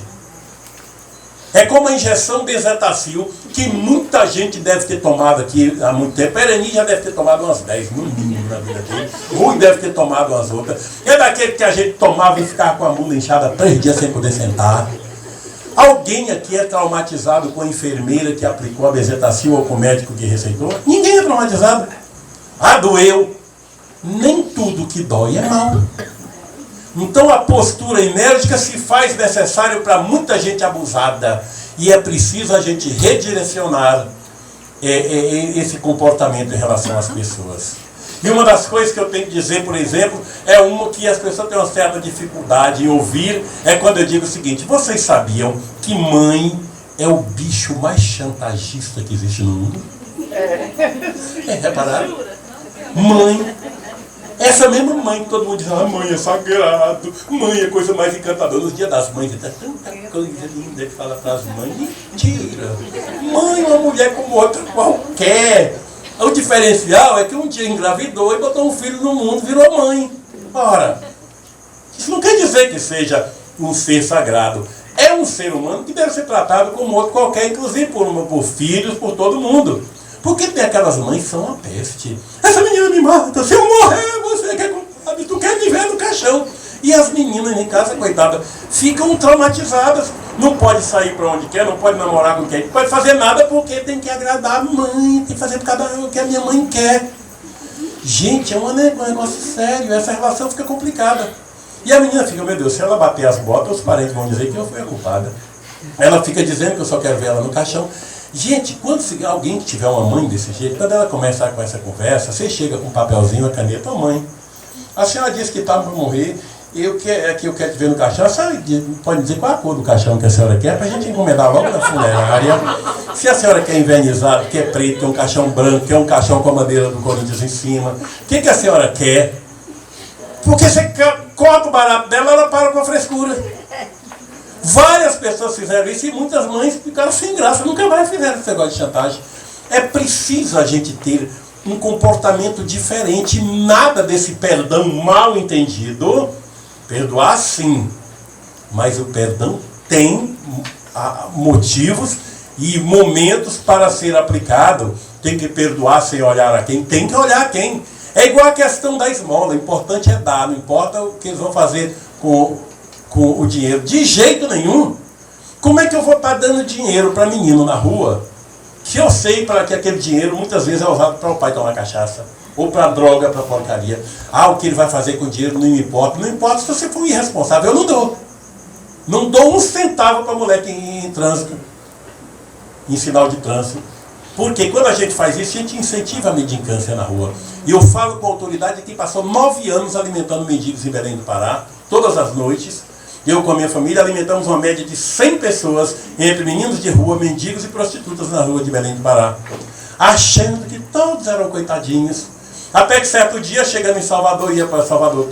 É como a injeção Bezetacil, que muita gente deve ter tomado aqui há muito tempo. Pereni já deve ter tomado umas 10, no mínimo, na vida dele. Rui deve ter tomado umas outras. É daquele que a gente tomava e ficava com a bunda inchada 3 dias sem poder sentar. Alguém aqui é traumatizado com a enfermeira que aplicou a Bezetacil ou com o médico que receitou? Ninguém é traumatizado. Ah, doeu. Nem tudo que dói é mal. Então a postura enérgica se faz necessário para muita gente abusada. E é preciso a gente redirecionar esse comportamento em relação às pessoas. E uma das coisas que eu tenho que dizer, por exemplo, é uma que as pessoas têm uma certa dificuldade em ouvir, é quando eu digo o seguinte: vocês sabiam que mãe é o bicho mais chantagista que existe no mundo? Repararam? Mãe. Essa mesma mãe que todo mundo diz, ah, mãe é sagrado, mãe é coisa mais encantadora. Nos dias das mães, tem tanta coisa linda que fala para as mães. Mentira! Mãe é uma mulher como outra qualquer. O diferencial é que um dia engravidou e botou um filho no mundo, virou mãe. Ora, isso não quer dizer que seja um ser sagrado. É um ser humano que deve ser tratado como outro qualquer, inclusive por filhos, por todo mundo. Porque tem aquelas mães que são uma peste. Essa menina me mata, se eu morrer, você que é culpado, tu quer me ver no caixão. E as meninas em casa, coitadas, ficam traumatizadas. Não pode sair para onde quer, não pode namorar com quem, não pode fazer nada porque tem que agradar a mãe, tem que fazer o que a minha mãe quer. Gente, é um negócio sério, essa relação fica complicada. E a menina fica, meu Deus, se ela bater as botas, os parentes vão dizer que eu fui a culpada. Ela fica dizendo que eu só quero ver ela no caixão. Gente, quando alguém que tiver uma mãe desse jeito, quando ela começar com essa conversa, você chega com um papelzinho, uma caneta, mãe, a senhora disse que está para morrer, eu quero te ver no caixão, a senhora pode dizer qual a cor do caixão que a senhora quer, para a gente encomendar logo na funerária. Se a senhora quer envernizado, quer preto, quer um caixão branco, quer um caixão com a bandeira do Corinthians em cima, o que a senhora quer? Porque você corta o barato dela, ela para com a frescura. Várias pessoas fizeram isso e muitas mães ficaram sem graça, nunca mais fizeram esse negócio de chantagem. É preciso a gente ter um comportamento diferente, nada desse perdão mal entendido. Perdoar sim, mas o perdão tem motivos e momentos para ser aplicado. Tem que perdoar sem olhar a quem, tem que olhar a quem. É igual a questão da esmola, o importante é dar, não importa o que eles vão fazer com o dinheiro. De jeito nenhum. Como é que eu vou estar dando dinheiro para menino na rua, que eu sei para que aquele dinheiro muitas vezes é usado para o pai tomar cachaça, ou para droga, para porcaria. Ah, o que ele vai fazer com o dinheiro não me importa. Não importa se você for irresponsável, eu não dou. Não dou um centavo para moleque em trânsito, em sinal de trânsito. Porque quando a gente faz isso, a gente incentiva a mendicância na rua. E eu falo com autoridade de quem passou 9 anos alimentando mendigos em Belém do Pará, todas as noites. Eu com a minha família alimentamos uma média de 100 pessoas, entre meninos de rua, mendigos e prostitutas na rua de Belém do Pará. Achando que todos eram coitadinhos. Até que certo dia, chegando em Salvador, ia para Salvador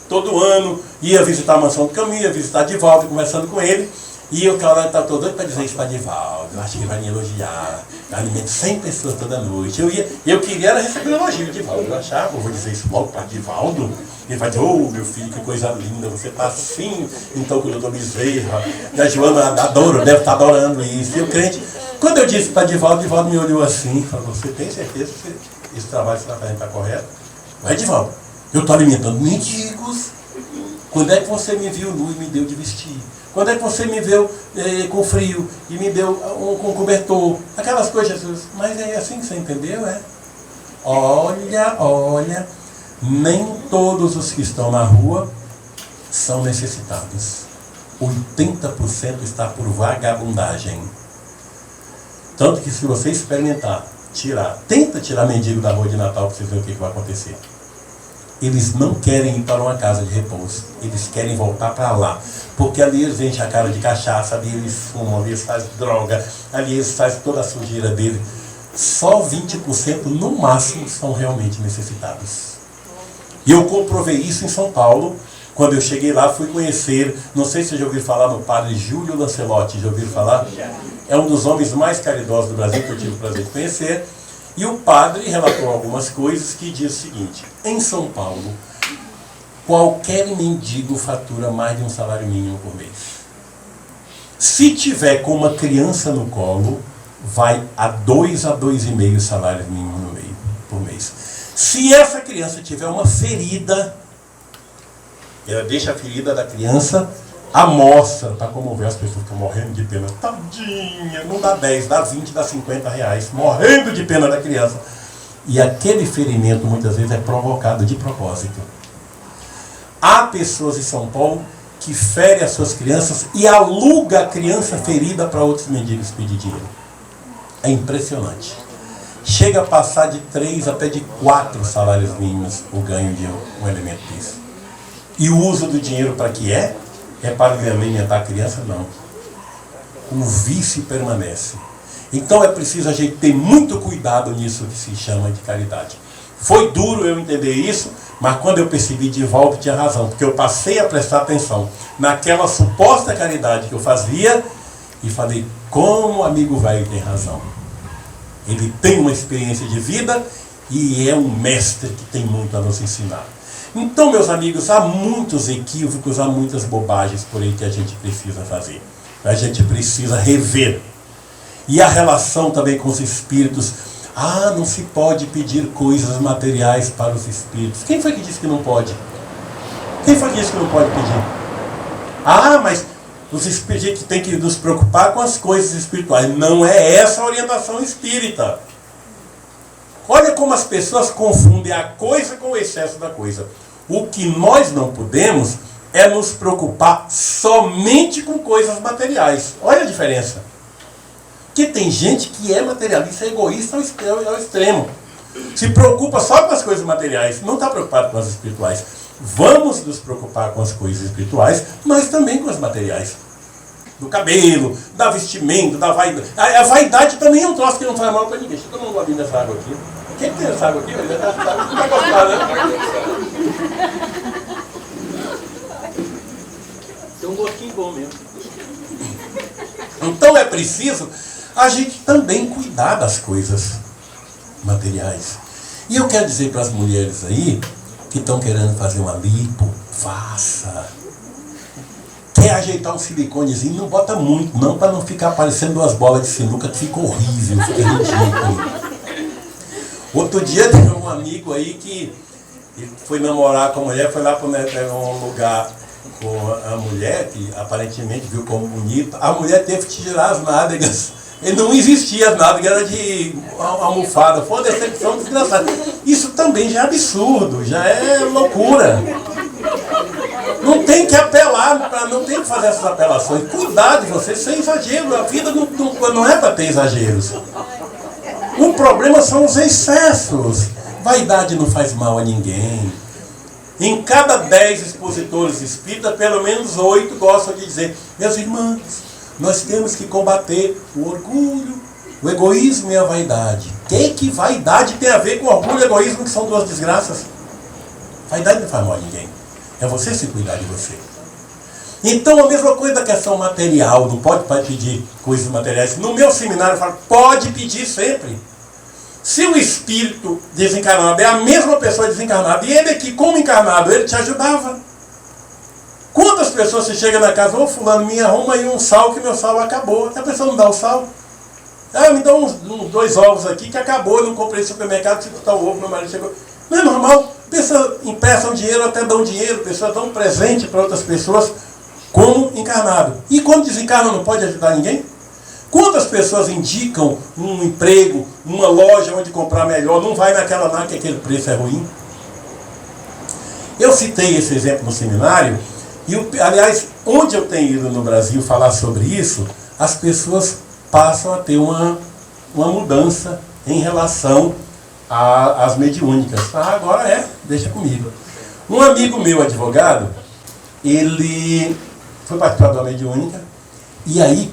todo ano, ia visitar a mansão do Caminho, ia visitar Divaldo, conversando com ele. E eu, cara, estava todo doido para dizer isso para Divaldo. Eu acho que ele vai me elogiar. Eu alimento 100 pessoas toda noite. Eu queria era receber um elogio de Divaldo. Eu achava, eu vou dizer isso logo para Divaldo. Ele vai dizer, oh, meu filho, que coisa linda, você está assim, então com o doutor Bezerra. E a Joana adora, deve estar adorando isso. E o crente, quando eu disse para Divaldo me olhou assim, falou, você tem certeza que esse trabalho que você está fazendo está correto? Vai, Divaldo, eu estou alimentando mendigos. Quando é que você me viu nu e me deu de vestir? Quando é que você me viu com frio e me deu um cobertor? Aquelas coisas, mas é assim que você entendeu, é? Olha, nem todos os que estão na rua são necessitados. 80% está por vagabundagem. Tanto que se você experimentar tirar. Tenta tirar mendigo da rua de Natal para você ver o que vai acontecer. Eles não querem ir para uma casa de repouso. Eles querem voltar para lá. Porque ali eles enchem a cara de cachaça, ali eles fumam, ali eles fazem droga, ali eles fazem toda a sujeira dele. Só 20% no máximo são realmente necessitados. E eu comprovei isso em São Paulo. Quando eu cheguei lá, fui conhecer, não sei se vocês já ouviram falar no padre Júlio Lancelotti, já ouviram falar? É um dos homens mais caridosos do Brasil, que eu tive o prazer de conhecer. E o padre relatou algumas coisas que diz o seguinte: em São Paulo, qualquer mendigo fatura mais de um salário mínimo por mês. Se tiver com uma criança no colo, vai a 2 a 2,5 salários mínimos por mês. Se essa criança tiver uma ferida, ela deixa a ferida da criança à mostra, para comover as pessoas que estão morrendo de pena. Tadinha, não dá 10, dá 20, dá 50 reais, morrendo de pena da criança. E aquele ferimento muitas vezes é provocado de propósito. Há pessoas em São Paulo que ferem as suas crianças e aluga a criança ferida para outros mendigos pedir dinheiro. É impressionante. Chega a passar de 3 até de 4 salários mínimos o ganho de um elemento desse. E o uso do dinheiro para que é? É para alimentar a criança? Não. O vício permanece. Então é preciso a gente ter muito cuidado nisso que se chama de caridade. Foi duro eu entender isso, mas quando eu percebi de volta tinha razão, porque eu passei a prestar atenção naquela suposta caridade que eu fazia e falei, como o amigo velho tem razão. Ele tem uma experiência de vida e é um mestre que tem muito a nos ensinar. Então, meus amigos, há muitos equívocos, há muitas bobagens por aí que a gente precisa fazer. A gente precisa rever. E a relação também com os espíritos. Ah, não se pode pedir coisas materiais para os espíritos. Quem foi que disse que não pode? Quem foi que disse que não pode pedir? Ah, mas os espíritos, a gente tem que nos preocupar com as coisas espirituais. Não é essa a orientação espírita. Olha como as pessoas confundem a coisa com o excesso da coisa. O que nós não podemos é nos preocupar somente com coisas materiais. Olha a diferença. Porque tem gente que é materialista, é egoísta ao extremo. Se preocupa só com as coisas materiais, não está preocupado com as espirituais. Vamos nos preocupar com as coisas espirituais, mas também com as materiais. Do cabelo, da vestimenta, da vaidade. A vaidade também é um troço que não faz mal para ninguém. Deixa eu tomar um golinho dessa água aqui. Quem tem essa água aqui? Não vai gostar, né? Tem um gostinho bom mesmo. Então é preciso a gente também cuidar das coisas materiais. E eu quero dizer para as mulheres aí que estão querendo fazer uma lipo, faça. Quer ajeitar um siliconezinho, não bota muito não, para não ficar parecendo 2 bolas de sinuca, que fica horrível, fica ridículo. Outro dia teve um amigo aí que ele foi namorar com a mulher, foi lá para um lugar com a mulher, que aparentemente viu como bonita. A mulher teve que tirar as nádegas. Ele não existia as nádegas, era de almofada. Foi uma decepção desgraçada. Isso também já é absurdo, já é loucura. Não tem que apelar, não tem que fazer essas apelações. Cuidado de você, sem exagero. A vida não é para ter exageros. O problema são os excessos. Vaidade não faz mal a ninguém. Em cada 10 expositores espíritas, pelo menos 8 gostam de dizer: meus irmãos, nós temos que combater o orgulho, o egoísmo e a vaidade. Que vaidade tem a ver com orgulho e egoísmo, que são 2 desgraças? Vaidade não faz mal a ninguém. É você se cuidar de você. Então a mesma coisa da questão material, não pode pedir coisas materiais. No meu seminário eu falo, pode pedir sempre. Se o espírito desencarnado é a mesma pessoa desencarnada, e ele aqui como encarnado, ele te ajudava. Quantas pessoas você chega na casa, ô fulano, me arruma aí um sal que meu sal acabou. A pessoa não dá o sal. Ah, me dá uns 2 ovos aqui que acabou, eu não comprei no supermercado, se botar o ovo, meu marido chegou. Não é normal. Pessoas emprestam dinheiro, até dão dinheiro, pessoas dão um presente para outras pessoas como encarnado. E quando desencarna não pode ajudar ninguém? Quantas pessoas indicam um emprego, uma loja onde comprar melhor, não vai naquela lá que aquele preço é ruim? Eu citei esse exemplo no seminário, e aliás, onde eu tenho ido no Brasil falar sobre isso, as pessoas passam a ter uma mudança em relação às mediúnicas. Agora deixa comigo. Um amigo meu, advogado, ele foi participar da mediúnica e aí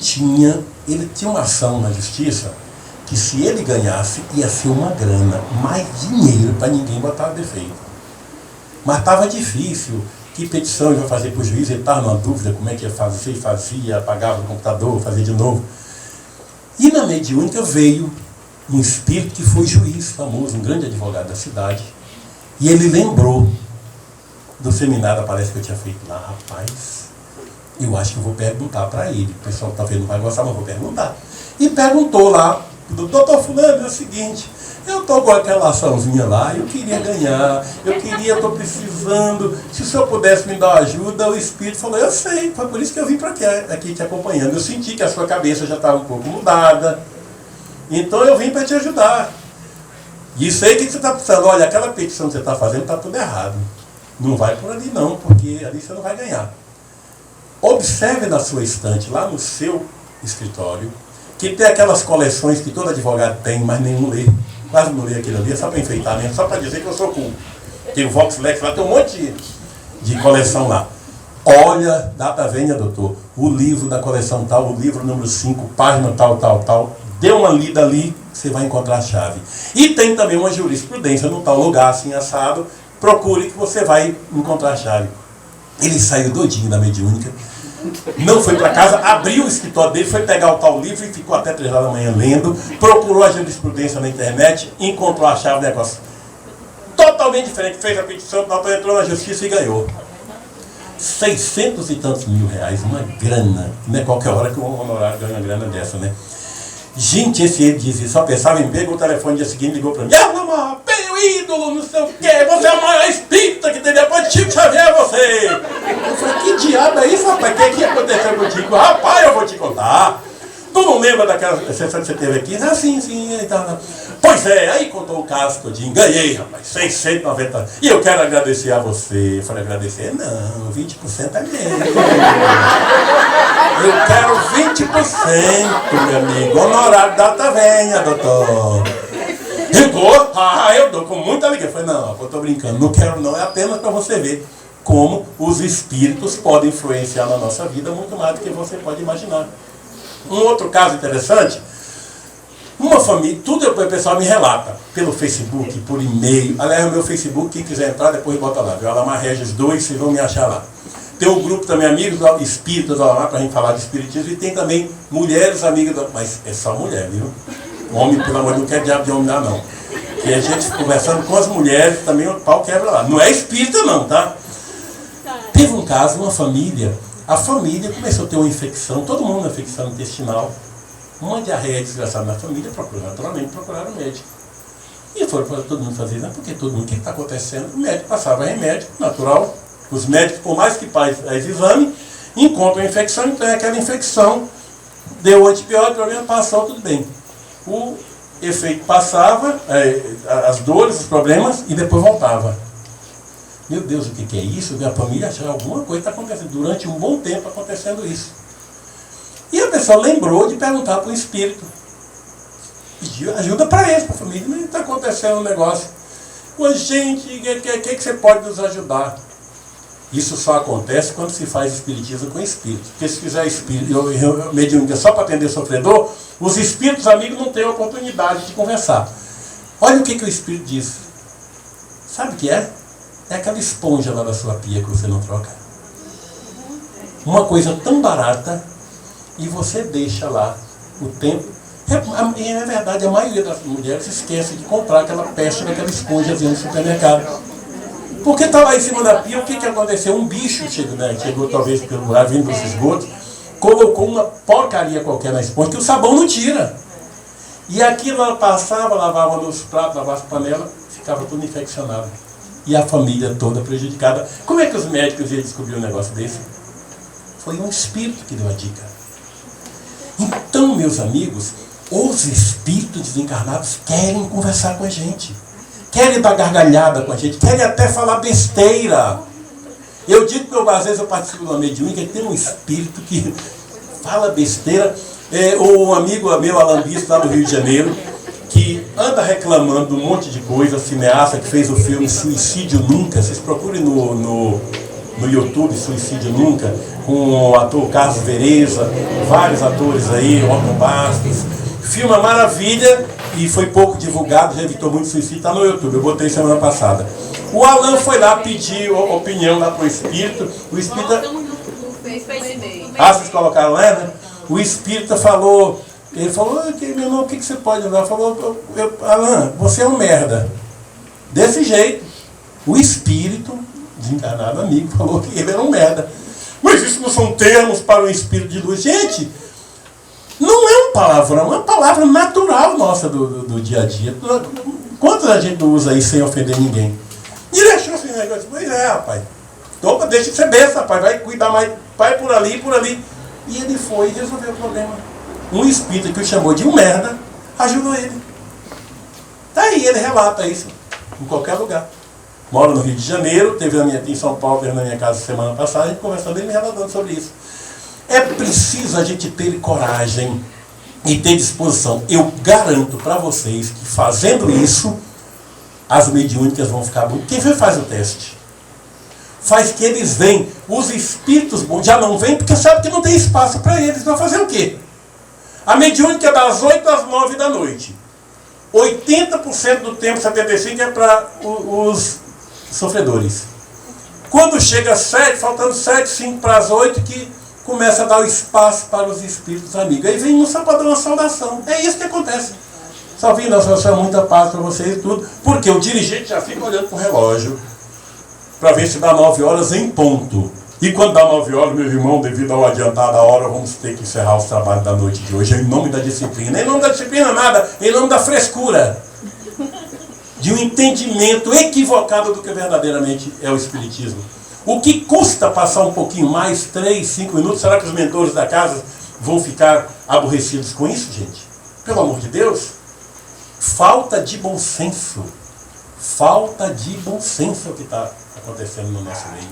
ele tinha uma ação na justiça que se ele ganhasse ia ser uma grana, mais dinheiro para ninguém botar defeito. Mas estava difícil. Que petição ele vai fazer para o juiz? Ele estava numa dúvida como é que ia fazer, fazia, apagava o computador, fazia de novo. E na mediúnica veio um espírito que foi juiz famoso, um grande advogado da cidade. E ele lembrou do seminário, parece que eu tinha feito lá. Rapaz, eu acho que eu vou perguntar para ele. O pessoal talvez não vai gostar, mas eu vou perguntar. E perguntou lá, doutor fulano, é o seguinte, eu estou com aquela açãozinha lá, eu queria ganhar, estou precisando, se o senhor pudesse me dar ajuda. O espírito falou, eu sei, foi por isso que eu vim para aqui te acompanhando. Eu senti que a sua cabeça já estava um pouco mudada, então eu vim para te ajudar. E sei que você está precisando, olha, aquela petição que você está fazendo está tudo errado. Não vai por ali não, porque ali você não vai ganhar. Observe na sua estante, lá no seu escritório, que tem aquelas coleções que todo advogado tem, mas nenhum lê. Quase não lê aquilo ali, é só para enfeitar mesmo, só para dizer que eu sou cool. Tem o Voxlex lá, tem um monte de coleção lá. Olha, data venha, doutor, o livro da coleção tal, o livro número 5, página tal, tal, tal. Dê uma lida ali, você vai encontrar a chave. E tem também uma jurisprudência no tal lugar, assim, assado. Procure que você vai encontrar a chave. Ele saiu doidinho da mediúnica. Não foi para casa, abriu o escritório dele, foi pegar o tal livro e ficou até 3 horas da manhã lendo, procurou a jurisprudência na internet, encontrou a chave do negócio. Totalmente diferente, fez a petição, entrou na justiça e ganhou. 600 e tantos mil reais, uma grana. Não é qualquer hora que um honorário ganha uma grana dessa, né? Gente, ele dizia, só pensava em pegou o telefone no dia seguinte, ligou para mim, meu ídolo, não sei o quê, você é o maior espírita que teve depois de Chico Xavier, você. Eu falei, que diabo é isso, rapaz? O que aconteceu contigo? Rapaz, eu vou te contar. Tu não lembra daquela sessão que você teve aqui? Ah, sim. Então. Pois é, aí contou o caso todinho, ganhei, rapaz, 690. E eu quero agradecer a você. Eu falei, agradecer? Não, 20% é meu. Eu quero 20%, meu amigo. Honorário data venha, doutor. Eu dou com muita alegria. Eu falei, não, eu estou brincando, não quero não, é apenas para você ver como os espíritos podem influenciar na nossa vida muito mais do que você pode imaginar. Um outro caso interessante, uma família, tudo o pessoal me relata, pelo Facebook, por e-mail. Aliás, o meu Facebook, quem quiser entrar, depois bota lá, viu? Alamar Regis 2, vocês vão me achar lá. Tem um grupo também, amigos espíritas lá, para a gente falar de espiritismo, e tem também mulheres amigas, mas é só mulher, viu? Homem, pelo amor de Deus, não quer diabo de homem não. E a gente conversando com as mulheres, também o pau quebra lá. Não é espírita não, tá? Teve um caso, uma família, a família começou a ter uma infecção, todo mundo uma infecção intestinal, uma diarreia desgraçada na família, naturalmente procuraram o médico. E foram para todo mundo fazer, porque todo mundo, o que está acontecendo? O médico passava remédio, natural. Os médicos, por mais que faz exame, encontram a infecção, então aquela infecção, deu antibiótico, o problema passou, tudo bem. O efeito passava, as dores, os problemas, e depois voltava. Meu Deus, o que é isso? A família achou alguma coisa está acontecendo. Durante um bom tempo acontecendo isso. E a pessoa lembrou de perguntar para o espírito. Pediu ajuda para eles, para a família. Mas está acontecendo um negócio. Ô, gente, o que você pode nos ajudar? Isso só acontece quando se faz espiritismo com espírito. Porque se fizer mediúnica só para atender sofredor, os espíritos amigos não têm a oportunidade de conversar. Olha o que o espírito diz. Sabe o que é? É aquela esponja lá da sua pia que você não troca. Uma coisa tão barata e você deixa lá o tempo. E na verdade a maioria das mulheres esquece de comprar aquela peça daquela esponjazinha no supermercado. Porque está lá em cima da pia, o que aconteceu? Um bicho chegou talvez pelo ar vindo dos esgotos, colocou uma porcaria qualquer na esponja que o sabão não tira. E aquilo ela passava, lavava nos pratos, lavava as panelas, ficava tudo infeccionado. E a família toda prejudicada. Como é que os médicos iam descobrir um negócio desse? Foi um espírito que deu a dica. Então, meus amigos, os espíritos desencarnados querem conversar com a gente. Querem dar gargalhada com a gente. Querem até falar besteira. Eu digo que às vezes eu participo de uma mediúnica e tem um espírito que fala besteira. Um amigo meu, Alan Bispo, lá do Rio de Janeiro, que anda reclamando de um monte de coisa, cineasta que fez o filme Suicídio Nunca, vocês procurem no YouTube, Suicídio Nunca, com o ator Carlos Vereza, vários atores aí, Otto Bastos. Filme uma maravilha e foi pouco divulgado, já evitou muito suicídio, está no YouTube, eu botei semana passada. O Alan foi lá pedir opinião lá para o Espírito, o Espírita... vocês colocaram lá, né? O Espírita falou, ele falou, meu irmão, o que você pode dar? Falou, Alan, você é um merda. Desse jeito, o Espírito, desencarnado amigo, falou que ele era um merda. Mas isso não são termos para um espírito de luz. Gente, não é um palavrão, é uma palavra natural nossa do dia a dia. Quantos a gente não usa isso sem ofender ninguém? E ele achou assim, negócio, pois é, rapaz. Opa, deixa de ser besta, rapaz, vai cuidar mais, vai por ali, por ali. E ele foi e resolveu o problema. Um espírito que o chamou de um merda, ajudou ele. Daí ele relata isso, em qualquer lugar. Moro no Rio de Janeiro, teve em São Paulo, teve na minha casa semana passada, a gente conversando, ele me relatando sobre isso. É preciso a gente ter coragem e ter disposição. Eu garanto para vocês que fazendo isso, as mediúnicas vão ficar bonitas. Quem faz o teste? Faz que eles vêm. Os espíritos bons já não vêm porque sabe que não tem espaço para eles. Vão fazer o quê? A mediúnica é das 8 às 9 da noite. 80% do tempo, 75%, é para os sofredores. Quando chega às 7, faltando 7, 5 para as 8, que começa a dar o espaço para os espíritos amigos. Aí vem um só para dar uma saudação. É isso que acontece. Só vim, nossa senhora, muita paz para vocês e tudo. Porque o dirigente já fica olhando para o relógio para ver se dá 9 horas em ponto. E quando dá 9 horas, meu irmão, devido ao adiantado da hora, vamos ter que encerrar os trabalhos da noite de hoje, em nome da disciplina. Em nome da disciplina nada, em nome da frescura. De um entendimento equivocado do que verdadeiramente é o Espiritismo. O que custa passar um pouquinho mais, 3, 5 minutos? Será que os mentores da casa vão ficar aborrecidos com isso, gente? Pelo amor de Deus. Falta de bom senso. Falta de bom senso é o que está acontecendo no nosso meio.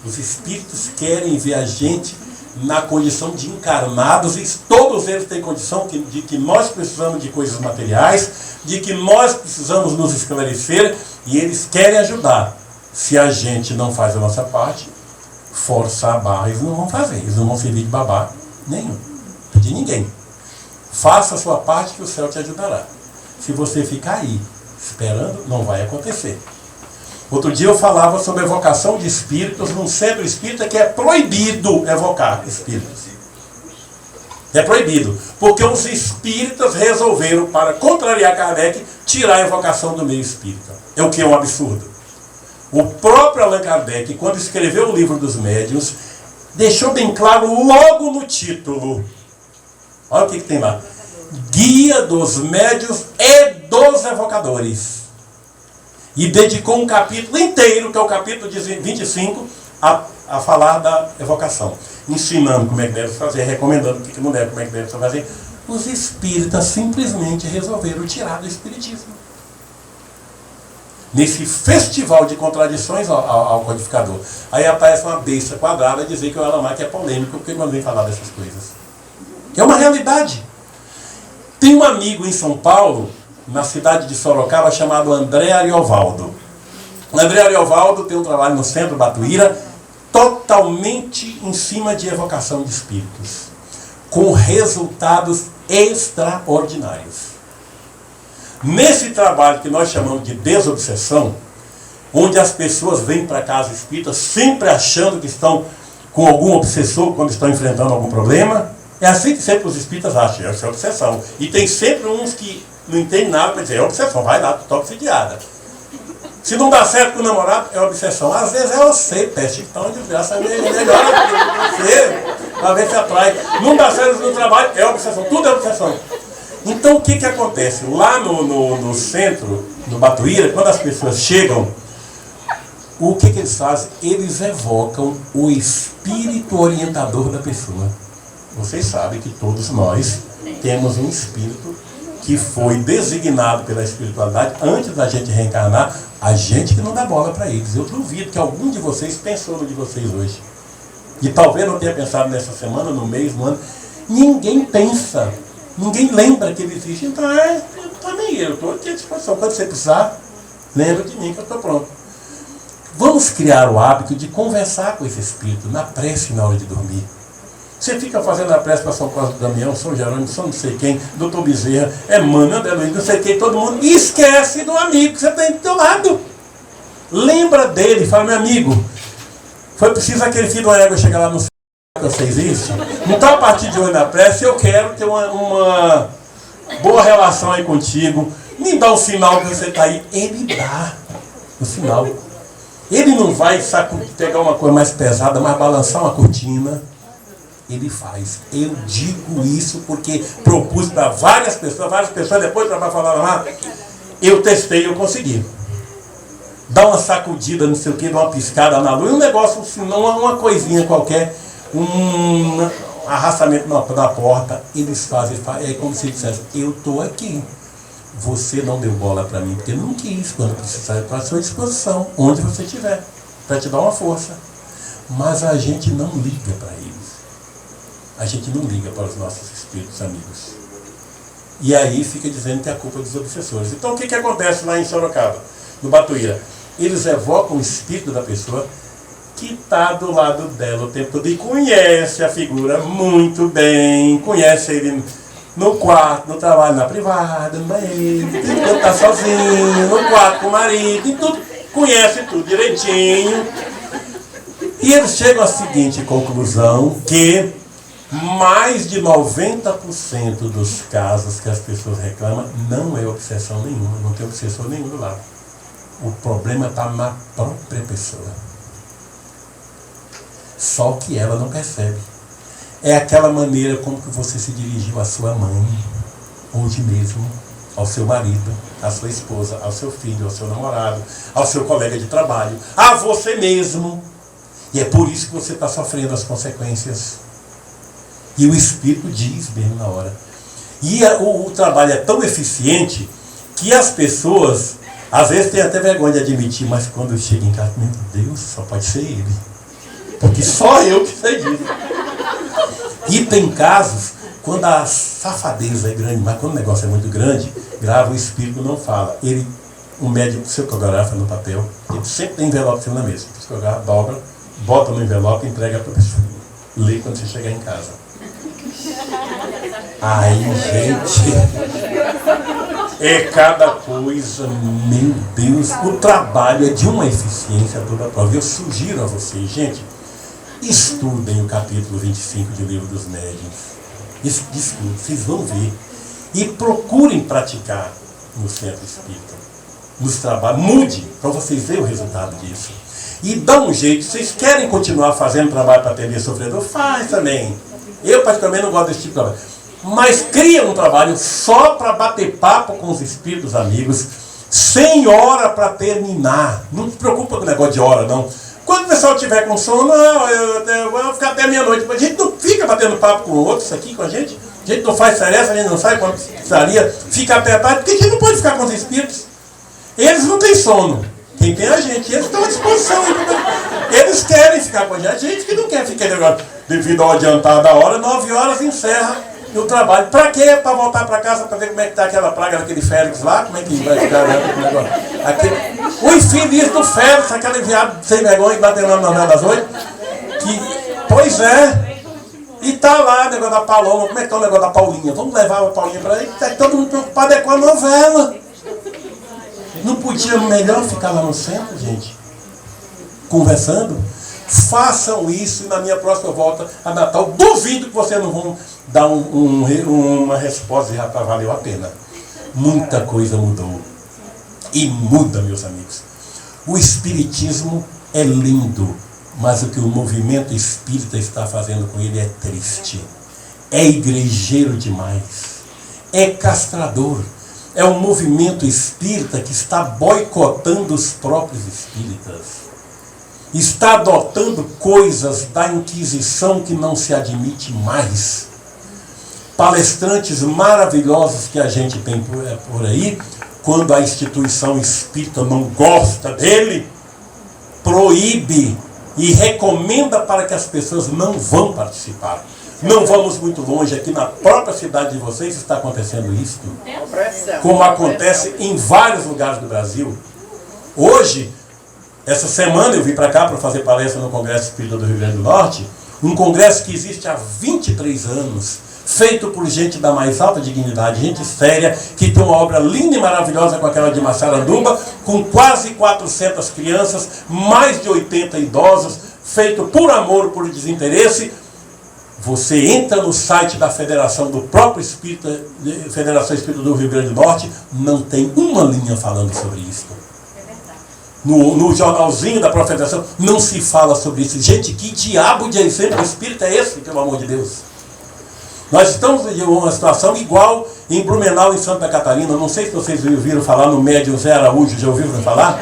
Os espíritos querem ver a gente na condição de encarnados, e todos eles têm condição de que nós precisamos de coisas materiais, de que nós precisamos nos esclarecer, e eles querem ajudar. Se a gente não faz a nossa parte, forçar a barra, eles não vão fazer, eles não vão servir de babá nenhum, de ninguém. Faça a sua parte que o céu te ajudará. Se você ficar aí esperando, não vai acontecer. Outro dia eu falava sobre evocação de espíritos num centro espírita que é proibido evocar espíritos. É proibido, porque os espíritas resolveram, para contrariar Kardec, tirar a evocação do meio espírita. É o que é um absurdo. O próprio Allan Kardec, quando escreveu o livro dos médiuns, deixou bem claro logo no título. Olha o que tem lá. Guia dos médiuns e dos evocadores. E dedicou um capítulo inteiro, que é o capítulo 25, a falar da evocação. Ensinando como é que deve fazer, recomendando o que não deve, como é que deve fazer. Os espíritas simplesmente resolveram tirar do espiritismo. Nesse festival de contradições ao codificador. Aí aparece uma besta quadrada a dizer que o Alamac é polêmico, porque não vem falar dessas coisas. É uma realidade. Tem um amigo em São Paulo, na cidade de Sorocaba, chamado André Ariovaldo. O André Ariovaldo tem um trabalho no Centro Batuíra, totalmente em cima de evocação de espíritos, com resultados extraordinários. Nesse trabalho que nós chamamos de desobsessão, onde as pessoas vêm para a casa espírita sempre achando que estão com algum obsessor quando estão enfrentando algum problema, é assim que sempre os espíritas acham, essa é obsessão. E tem sempre uns que não entendem nada para dizer, é obsessão, vai lá, tu tá obsidiada. Se não dá certo com o namorado, é obsessão. Às vezes é você, peste, então de graça é melhor você, para ver se atrai. Não dá certo no trabalho, é obsessão, tudo é obsessão. Então o que acontece? Lá no centro, no Batuíra, quando as pessoas chegam, o que eles fazem? Eles evocam o espírito orientador da pessoa. Vocês sabem que todos nós temos um espírito que foi designado pela espiritualidade antes da gente reencarnar, a gente que não dá bola para eles. Eu duvido que algum de vocês pensou no de vocês hoje. E talvez não tenha pensado nessa semana, no mês, no ano. Ninguém pensa. Ninguém lembra que ele existe. Então, aqui, eu estou aqui à disposição. Quando você precisar, lembra de mim que eu estou pronto. Vamos criar o hábito de conversar com esse espírito na prece na hora de dormir. Você fica fazendo a prece para São Cosme do Damião, São Jerônimo, São não sei quem, Doutor Bezerra, Emmanuel, André Luiz, não sei quem, todo mundo, e esquece do amigo que você tem do teu lado. Lembra dele, fala, meu amigo, foi preciso aquele filho de uma égua chegar lá no céu que eu fez isso? Então, a partir de hoje na prece, eu quero ter uma boa relação aí contigo. Me dá um sinal que você está aí. Ele dá o sinal. Ele não vai pegar uma coisa mais pesada, mas balançar uma cortina. Ele faz. Eu digo isso porque propus para várias pessoas depois para falar lá, eu testei, eu consegui. Dá uma sacudida, não sei o que, dá uma piscada na luz, um negócio, senão uma coisinha qualquer, um arrastamento na porta, eles fazem, é como se dissesse, eu estou aqui. Você não deu bola para mim, porque não quis, quando precisar, para a sua disposição, onde você estiver, para te dar uma força. Mas a gente não liga para eles. A gente não liga para os nossos espíritos amigos. E aí fica dizendo que é a culpa dos obsessores. Então o que acontece lá em Sorocaba, no Batuíra? Eles evocam o espírito da pessoa que está do lado dela o tempo todo e conhece a figura muito bem, conhece ele no quarto, no trabalho, na privada, no banheiro, quando está sozinho, no quarto com o marido, e tudo, conhece tudo direitinho. E eles chegam à seguinte conclusão, que mais de 90% dos casos que as pessoas reclamam não é obsessão nenhuma, não tem obsessor nenhum do lado. O problema está na própria pessoa. Só que ela não percebe. É aquela maneira como que você se dirigiu à sua mãe, hoje mesmo, ao seu marido, à sua esposa, ao seu filho, ao seu namorado, ao seu colega de trabalho, a você mesmo. E é por isso que você está sofrendo as consequências. E o Espírito diz mesmo na hora. E o trabalho é tão eficiente que as pessoas, às vezes, têm até vergonha de admitir, mas quando chega em casa, meu Deus, só pode ser ele. Porque só eu que sei disso. E tem casos, quando a safadeza é grande, mas quando o negócio é muito grande, grava, o espírito não fala. O médico psicografa no papel, ele sempre tem envelope em cima da mesa. Psicografa, dobra, bota no envelope e entrega para a pessoa. Lê quando você chegar em casa. Aí, gente, é cada coisa, meu Deus, o trabalho é de uma eficiência toda a prova. Eu sugiro a vocês, gente, estudem o capítulo 25 do Livro dos Médiuns. Estudem, vocês vão ver. E procurem praticar no centro espírita, nos trabalhos. Mude para vocês verem o resultado disso. E dá um jeito. Vocês querem continuar fazendo trabalho para atender sofredor? Faz também. Eu, particularmente, não gosto desse tipo de trabalho. Mas cria um trabalho só para bater papo com os espíritos amigos, sem hora para terminar. Não se preocupa com o negócio de hora, não. Quando o pessoal estiver com sono, eu vou ficar até meia-noite. A gente não fica batendo papo com outros aqui com a gente. A gente não faz tarefa, a gente não sai quando precisaria, fica até tarde, porque a gente não pode ficar com os espíritos. Eles não têm sono. Quem tem a gente, eles estão à disposição. Eles querem ficar com a gente. A gente que não quer ficar agora, devido ao adiantar da hora, 9 horas encerra o trabalho. Para quê? Para voltar para casa para ver como é que está aquela praga daquele Félix lá, como é que vai ficar o infeliz do Félix, aquele viado sem vergonha que bateu na novela das 8. Pois é. E tá lá o negócio da Paloma, como é que tá o negócio da Paulinha? Vamos levar a Paulinha para aí, tá todo mundo preocupado é com a novela. Não podia melhor ficar lá no centro, gente? Conversando? Façam isso e na minha próxima volta a Natal, duvido que vocês não vão dar uma resposta e rapaz, valeu a pena. Muita coisa mudou. E muda, meus amigos. O espiritismo é lindo, mas o que o movimento espírita está fazendo com ele é triste. É igrejeiro demais. É castrador. É um movimento espírita que está boicotando os próprios espíritas. Está adotando coisas da Inquisição que não se admite mais. Palestrantes maravilhosos que a gente tem por aí, quando a instituição espírita não gosta dele, proíbe e recomenda para que as pessoas não vão participar. Não vamos muito longe, aqui na própria cidade de vocês está acontecendo isso. Pressão. Como acontece em vários lugares do Brasil. Hoje, essa semana eu vim para cá para fazer palestra no Congresso Espírita do Rio Grande do Norte, um congresso que existe há 23 anos, feito por gente da mais alta dignidade, gente séria, que tem uma obra linda e maravilhosa com aquela de Massaranduba, com quase 400 crianças, mais de 80 idosos, feito por amor, por desinteresse. Você entra no site da Federação do próprio Espírita, Federação Espírita do Rio Grande do Norte, não tem uma linha falando sobre isso. No jornalzinho da própria Federação não se fala sobre isso. Gente, que diabo de exemplo espírita é esse, pelo amor de Deus? Nós estamos em uma situação igual em Blumenau, em Santa Catarina. Não sei se vocês ouviram falar no médium Zé Araújo, já ouviram falar?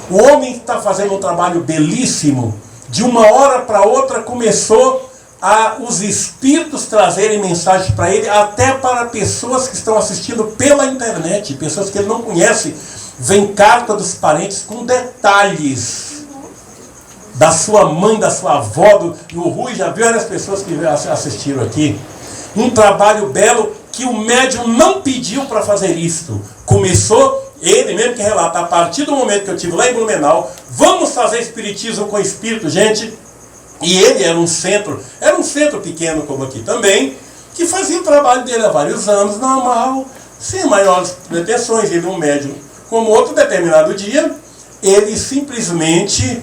O homem está fazendo um trabalho belíssimo. De uma hora para outra começou os espíritos trazerem mensagens para ele, até para pessoas que estão assistindo pela internet, pessoas que ele não conhece. Vem carta dos parentes com detalhes da sua mãe, da sua avó, o Rui já viu as pessoas que assistiram aqui. Um trabalho belo que o médium não pediu para fazer isto. Começou, ele mesmo que relata, a partir do momento que eu estive lá em Blumenau, vamos fazer espiritismo com espírito, gente. E ele era um centro pequeno como aqui também, que fazia o trabalho dele há vários anos, normal, sem maiores pretensões. Ele um médium como outro determinado dia, ele simplesmente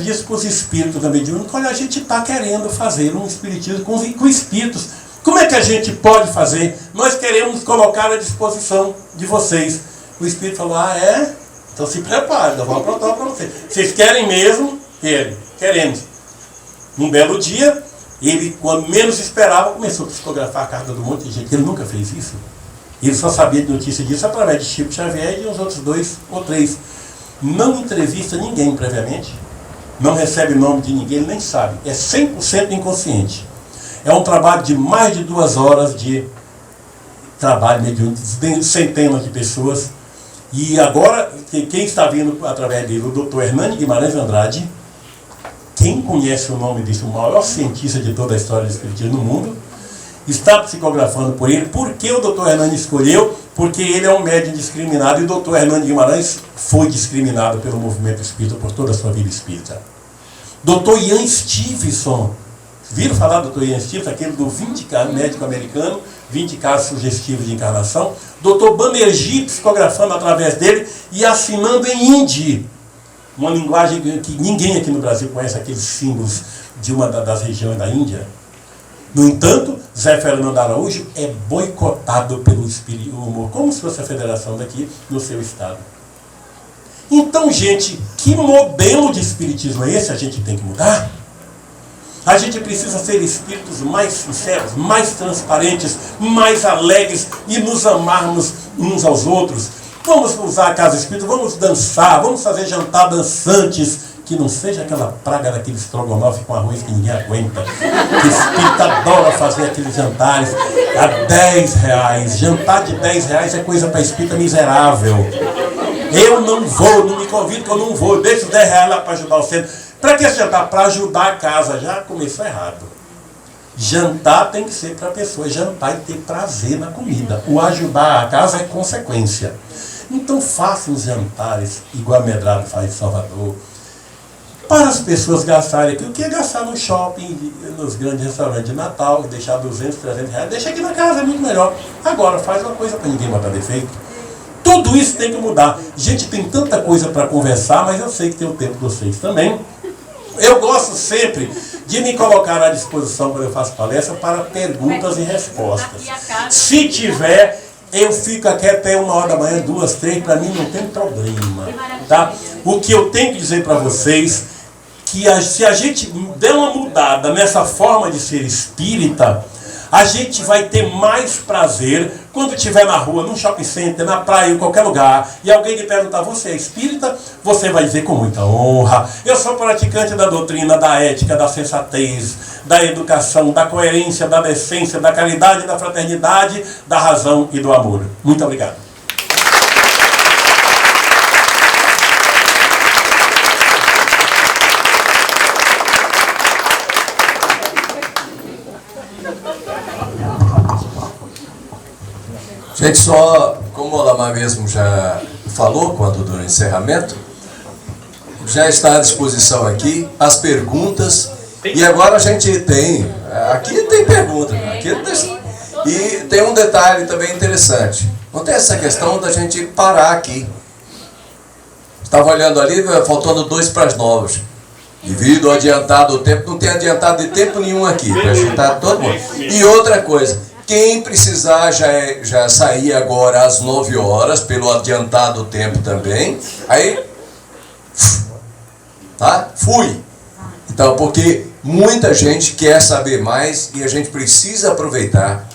disse para os espíritos da mediúnica: olha, a gente está querendo fazer um espiritismo com espíritos. Como é que a gente pode fazer? Nós queremos colocar à disposição de vocês. O espírito falou: ah, é? Então se prepare, eu vou aprontar para vocês. Vocês querem mesmo? Queremos. Um belo dia, ele, quando menos esperava, começou a psicografar a carta do monte de gente. Ele nunca fez isso. Ele só sabia de notícia disso através de Chico Xavier e uns outros 2 ou 3. Não entrevista ninguém previamente, não recebe nome de ninguém, ele nem sabe. É 100% inconsciente. É um trabalho de mais de 2 horas de trabalho mediúnico, centenas de pessoas. E agora, quem está vindo através dele, o Dr. Hernani Guimarães Andrade, quem conhece o nome disso, o maior cientista de toda a história do espiritismo no mundo, está psicografando por ele. Por que o Dr. Hernani escolheu? Porque ele é um médium discriminado, e o Dr. Hernani Guimarães foi discriminado pelo movimento espírita por toda a sua vida espírita. Dr. Ian Stevenson, viram falar do Dr. Ian Stevenson, aquele do 20 casos, médico americano, 20 casos sugestivos de encarnação. Dr. Banerjee psicografando através dele e assinando em hindi, uma linguagem que ninguém aqui no Brasil conhece, aqueles símbolos de uma das regiões da Índia. No entanto, Zé Fernando Araújo é boicotado pelo espírito humor, como se fosse a federação daqui no seu estado. Então, gente, que modelo de espiritismo é esse? A gente tem que mudar. A gente precisa ser espíritos mais sinceros, mais transparentes, mais alegres e nos amarmos uns aos outros. Vamos usar a casa espírita, vamos dançar, vamos fazer jantar dançantes, que não seja aquela praga daquele estrogonofe com arroz que ninguém aguenta. Que espírita adora fazer aqueles jantares a R$10. Jantar de R$10 é coisa para espírita miserável. Eu não vou, não me convido que eu não vou. Deixa os R$10 lá para ajudar o centro. Para que jantar? Para ajudar a casa. Já começou errado. Jantar tem que ser para a pessoa jantar e ter prazer na comida. O ajudar a casa é consequência. Então faça os jantares, igual a Medrado faz em Salvador, para as pessoas gastarem aquilo que é gastar no shopping, nos grandes restaurantes de Natal, deixar R$200, R$300, deixa aqui na casa, é muito melhor. Agora, faz uma coisa para ninguém botar defeito. Tudo isso tem que mudar. Gente, tem tanta coisa para conversar, mas eu sei que tem o tempo de vocês também. Eu gosto sempre de me colocar à disposição quando eu faço palestra para perguntas e respostas. Se tiver, eu fico aqui até 1h da manhã, 2, 3, para mim não tem problema. Tá? O que eu tenho que dizer para vocês, que se a gente der uma mudada nessa forma de ser espírita, a gente vai ter mais prazer quando estiver na rua, num shopping center, na praia, em qualquer lugar, e alguém lhe perguntar: você é espírita? Você vai dizer com muita honra: eu sou praticante da doutrina, da ética, da sensatez, da educação, da coerência, da decência, da caridade, da fraternidade, da razão e do amor. Muito obrigado. Gente, só como o Alamar mesmo já falou quando do encerramento, já está à disposição aqui as perguntas. E agora a gente tem, aqui tem pergunta, e tem um detalhe também interessante. Não tem essa questão da gente parar aqui. Estava olhando ali, faltando 2 para as 9. Devido ao adiantado tempo, não tem adiantado de tempo nenhum aqui, para juntar todo mundo. E outra coisa, quem precisar já sair agora às 9 horas, pelo adiantado tempo também, aí, tá? Fui. Então, porque muita gente quer saber mais e a gente precisa aproveitar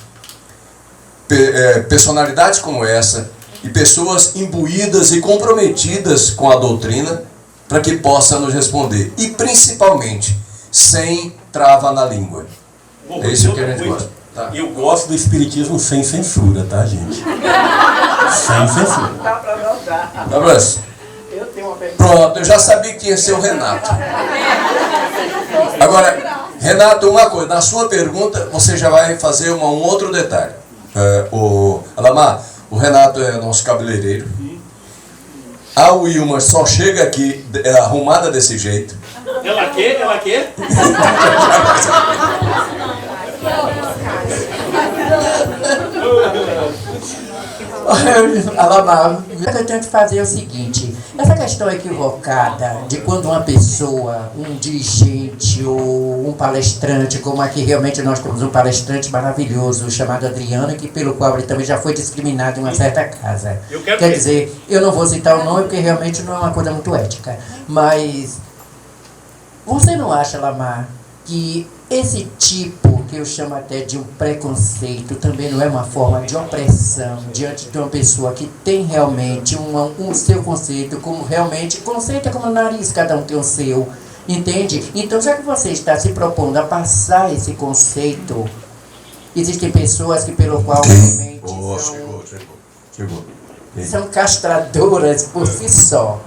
personalidades como essa e pessoas imbuídas e comprometidas com a doutrina para que possa nos responder. E principalmente, sem trava na língua. É isso que a gente gosta. Tá. Eu gosto do espiritismo sem censura, tá, gente? Sem censura. Dá pra notar. Tá, Bruce? Eu tenho uma pergunta. Pronto, eu já sabia que ia ser o Renato. Agora, Renato, uma coisa, na sua pergunta você já vai fazer um outro detalhe. Alamar, o Renato é nosso cabeleireiro. A Wilma só chega aqui arrumada desse jeito. Ela quer? Ela quer? Alamar, o que eu tenho que fazer é o seguinte: essa questão equivocada de quando uma pessoa, um dirigente ou um palestrante, como aqui realmente nós temos um palestrante maravilhoso chamado Adriano, que pelo qual ele também já foi discriminado em uma certa casa. Quer dizer, eu não vou citar o nome porque realmente não é uma coisa muito ética, mas você não acha, Alamar, que esse tipo, que eu chamo até de um preconceito, também não é uma forma de opressão diante de uma pessoa que tem realmente um seu conceito, como realmente, conceito é como o nariz, cada um tem o seu, entende? Então, já que você está se propondo a passar esse conceito, existem pessoas que pelo qual realmente são castradoras por si só.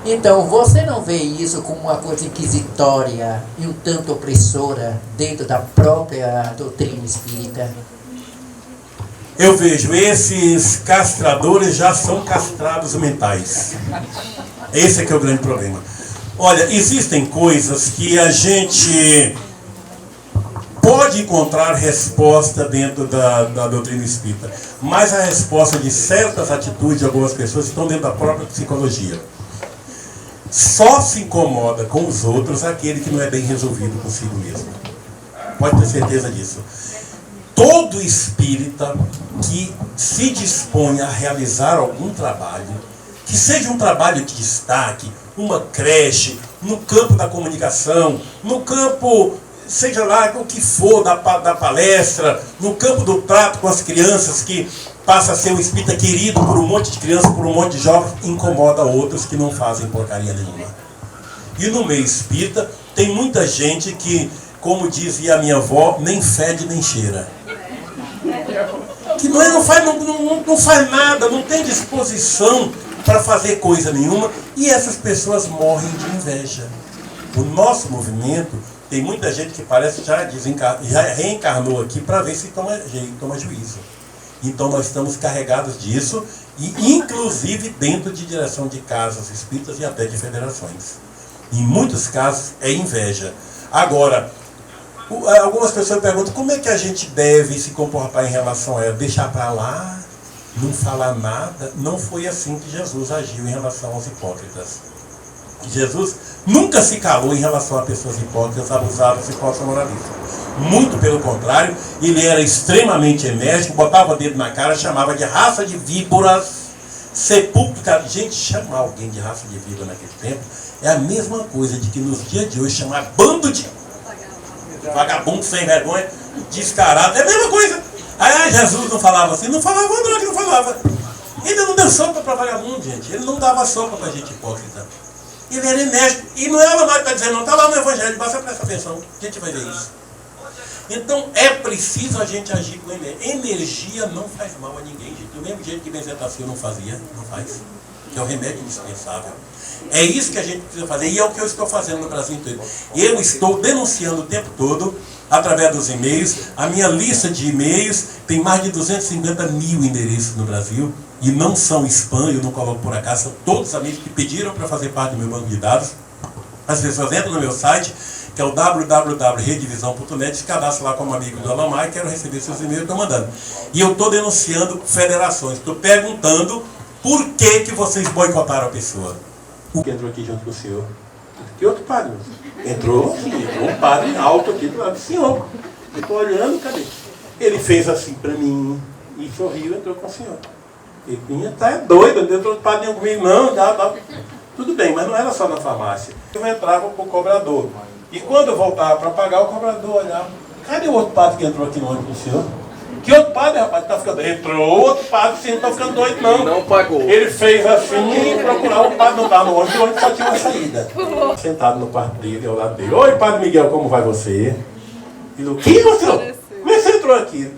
Então, você não vê isso como uma coisa inquisitória e um tanto opressora dentro da própria doutrina espírita? Eu vejo, esses castradores já são castrados mentais. Esse é que é o grande problema. Olha, existem coisas que a gente pode encontrar resposta dentro da doutrina espírita, mas a resposta de certas atitudes de algumas pessoas estão dentro da própria psicologia. Só se incomoda com os outros aquele que não é bem resolvido consigo mesmo. Pode ter certeza disso. Todo espírita que se dispõe a realizar algum trabalho, que seja um trabalho de destaque, uma creche, no campo da comunicação, no campo, seja lá o que for, da palestra, no campo do trato com as crianças, que passa a ser um espírita querido por um monte de crianças, por um monte de jovens, incomoda outros que não fazem porcaria nenhuma. E no meio espírita tem muita gente que, como dizia a minha avó, nem fede nem cheira. Que não faz nada, não tem disposição para fazer coisa nenhuma, e essas pessoas morrem de inveja. O nosso movimento tem muita gente que parece já reencarnou aqui para ver se toma juízo. Então nós estamos carregados disso, e inclusive dentro de direção de casas espíritas e até de federações. Em muitos casos é inveja. Agora, algumas pessoas perguntam como é que a gente deve se comportar em relação a ela. Deixar para lá, não falar nada. Não foi assim que Jesus agiu em relação aos hipócritas. Jesus nunca se calou em relação a pessoas hipócritas, abusadas e falsas moralistas. Muito pelo contrário, ele era extremamente enérgico, botava o dedo na cara, chamava de raça de víboras, sepulcro. Gente, chamar alguém de raça de víbora naquele tempo é a mesma coisa de que nos dias de hoje chamar bando de vagabundo sem vergonha, descarado, é a mesma coisa. Aí Jesus não falava assim, não falava, André que não falava. Ele não deu sopa para vagabundo, gente, ele não dava sopa para gente hipócrita. Ele era enérgico, e não é ela mais que está dizendo, não, está lá no Evangelho, basta prestar atenção, a gente vai ver isso. Então é preciso a gente agir com energia. Energia não faz mal a ninguém, gente. Do mesmo jeito que benzetacil não fazia, não faz. Que é o remédio indispensável. É isso que a gente precisa fazer, e é o que eu estou fazendo no Brasil inteiro. Eu estou denunciando o tempo todo através dos e-mails. A minha lista de e-mails tem mais de 250 mil endereços no Brasil, e não são spam, eu não coloco por acaso, são todos amigos que pediram para fazer parte do meu banco de dados. As pessoas entram no meu site, que é o www.redivisão.net, se cadastram lá como amigo do Alamar e quero receber seus e-mails, estou mandando. E eu estou denunciando federações, estou perguntando por que vocês boicotaram a pessoa. O que entrou aqui junto com o senhor? Que outro padre? Entrou, sim, entrou um padre alto aqui do lado do senhor. Eu estou olhando, cadê? Ele fez assim para mim e sorriu e entrou com o senhor. Ele vinha, tá doido, não entrou padre nenhum comigo, não, dá. Tudo bem, mas não era só na farmácia. Eu entrava para o cobrador. E quando eu voltava para pagar, o cobrador olhava. Cadê o outro padre que entrou aqui no ônibus com o senhor? Que outro padre, rapaz, tá ficando... Entrou outro padre, sim, não está ficando doido, não. Não pagou. Ele fez assim e procurava o padre, não estava no ônibus, o ônibus só tinha uma saída. Sentado no quarto dele, ao lado dele. Oi, padre Miguel, como vai você? Ele falou, que você? Como é que você entrou aqui?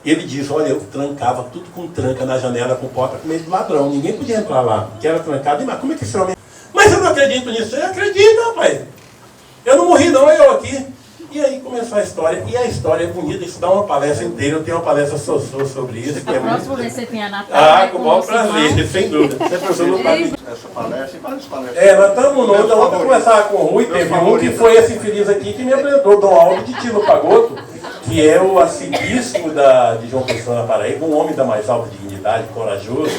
Ele disse, olha, eu trancava tudo com tranca na janela, com porta, com medo de ladrão. Ninguém podia entrar lá, que era trancado. Mas como é que esse homem... Mas eu não acredito nisso. Eu acredito, rapaz. Eu não morri não, eu aqui. E aí começou a história. E a história é bonita, isso dá uma palestra inteira. Eu tenho uma palestra sobre isso. Que a é próxima muito... vez que você tem a Natália, com o maior prazer, sem dúvida. Você pensou no padre? Essa palestra e várias palestras. Nós estamos ontem eu conversava com o Rui, teve um que foi esse infeliz aqui que me apresentou, Dom Aldo de Tilo Pagoto, que é o arcebispo de João Pessoa na Paraíba, um homem da mais alta dignidade, corajoso,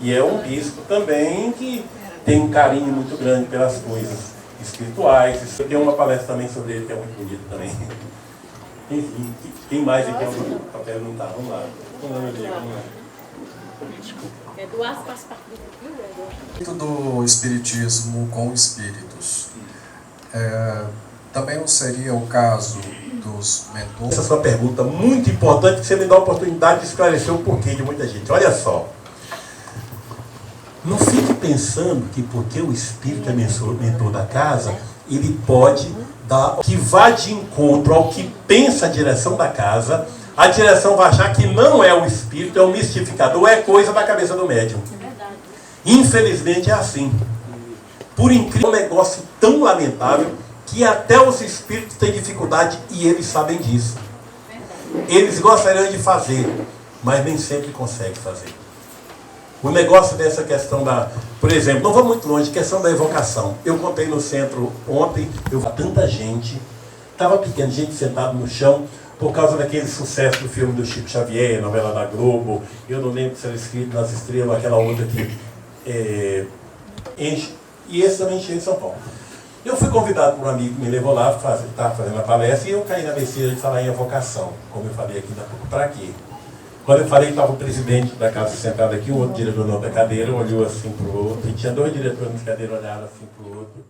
e é um bispo também que tem um carinho muito grande pelas coisas espirituais. Eu tenho uma palestra também sobre ele que é muito bonita também. Enfim, quem mais aqui? O papel não está, vamos lá. Eduardo faz parte do do espiritismo com espíritos. Também não seria o caso dos mentores? Essa é sua pergunta muito importante, que você me dá a oportunidade de esclarecer o porquê de muita gente. Olha só. Não fique pensando que porque o espírito é mentor da casa, ele pode dar, que vá de encontro ao que pensa a direção da casa, a direção vai achar que não é o espírito, é um mistificador, é coisa da cabeça do médium. Infelizmente é assim. Por incrível, é um negócio tão lamentável que até os espíritos têm dificuldade e eles sabem disso. Eles gostariam de fazer, mas nem sempre conseguem fazer. O negócio dessa questão por exemplo, não vou muito longe, questão da evocação. Eu contei no centro ontem, tanta gente, estava pequeno, gente sentada no chão, por causa daquele sucesso do filme do Chico Xavier, novela da Globo, eu não lembro se era escrito nas estrelas, aquela outra que enche, e esse também encheu em São Paulo. Eu fui convidado por um amigo que me levou lá, estava fazendo a palestra, e eu caí na besteira de falar em evocação, como eu falei aqui ainda há pouco, para quê? Quando eu falei que estava o presidente da casa sentado aqui, o outro diretor na outra cadeira olhou assim para o outro, e tinha dois diretores na cadeira, olharam assim para o outro.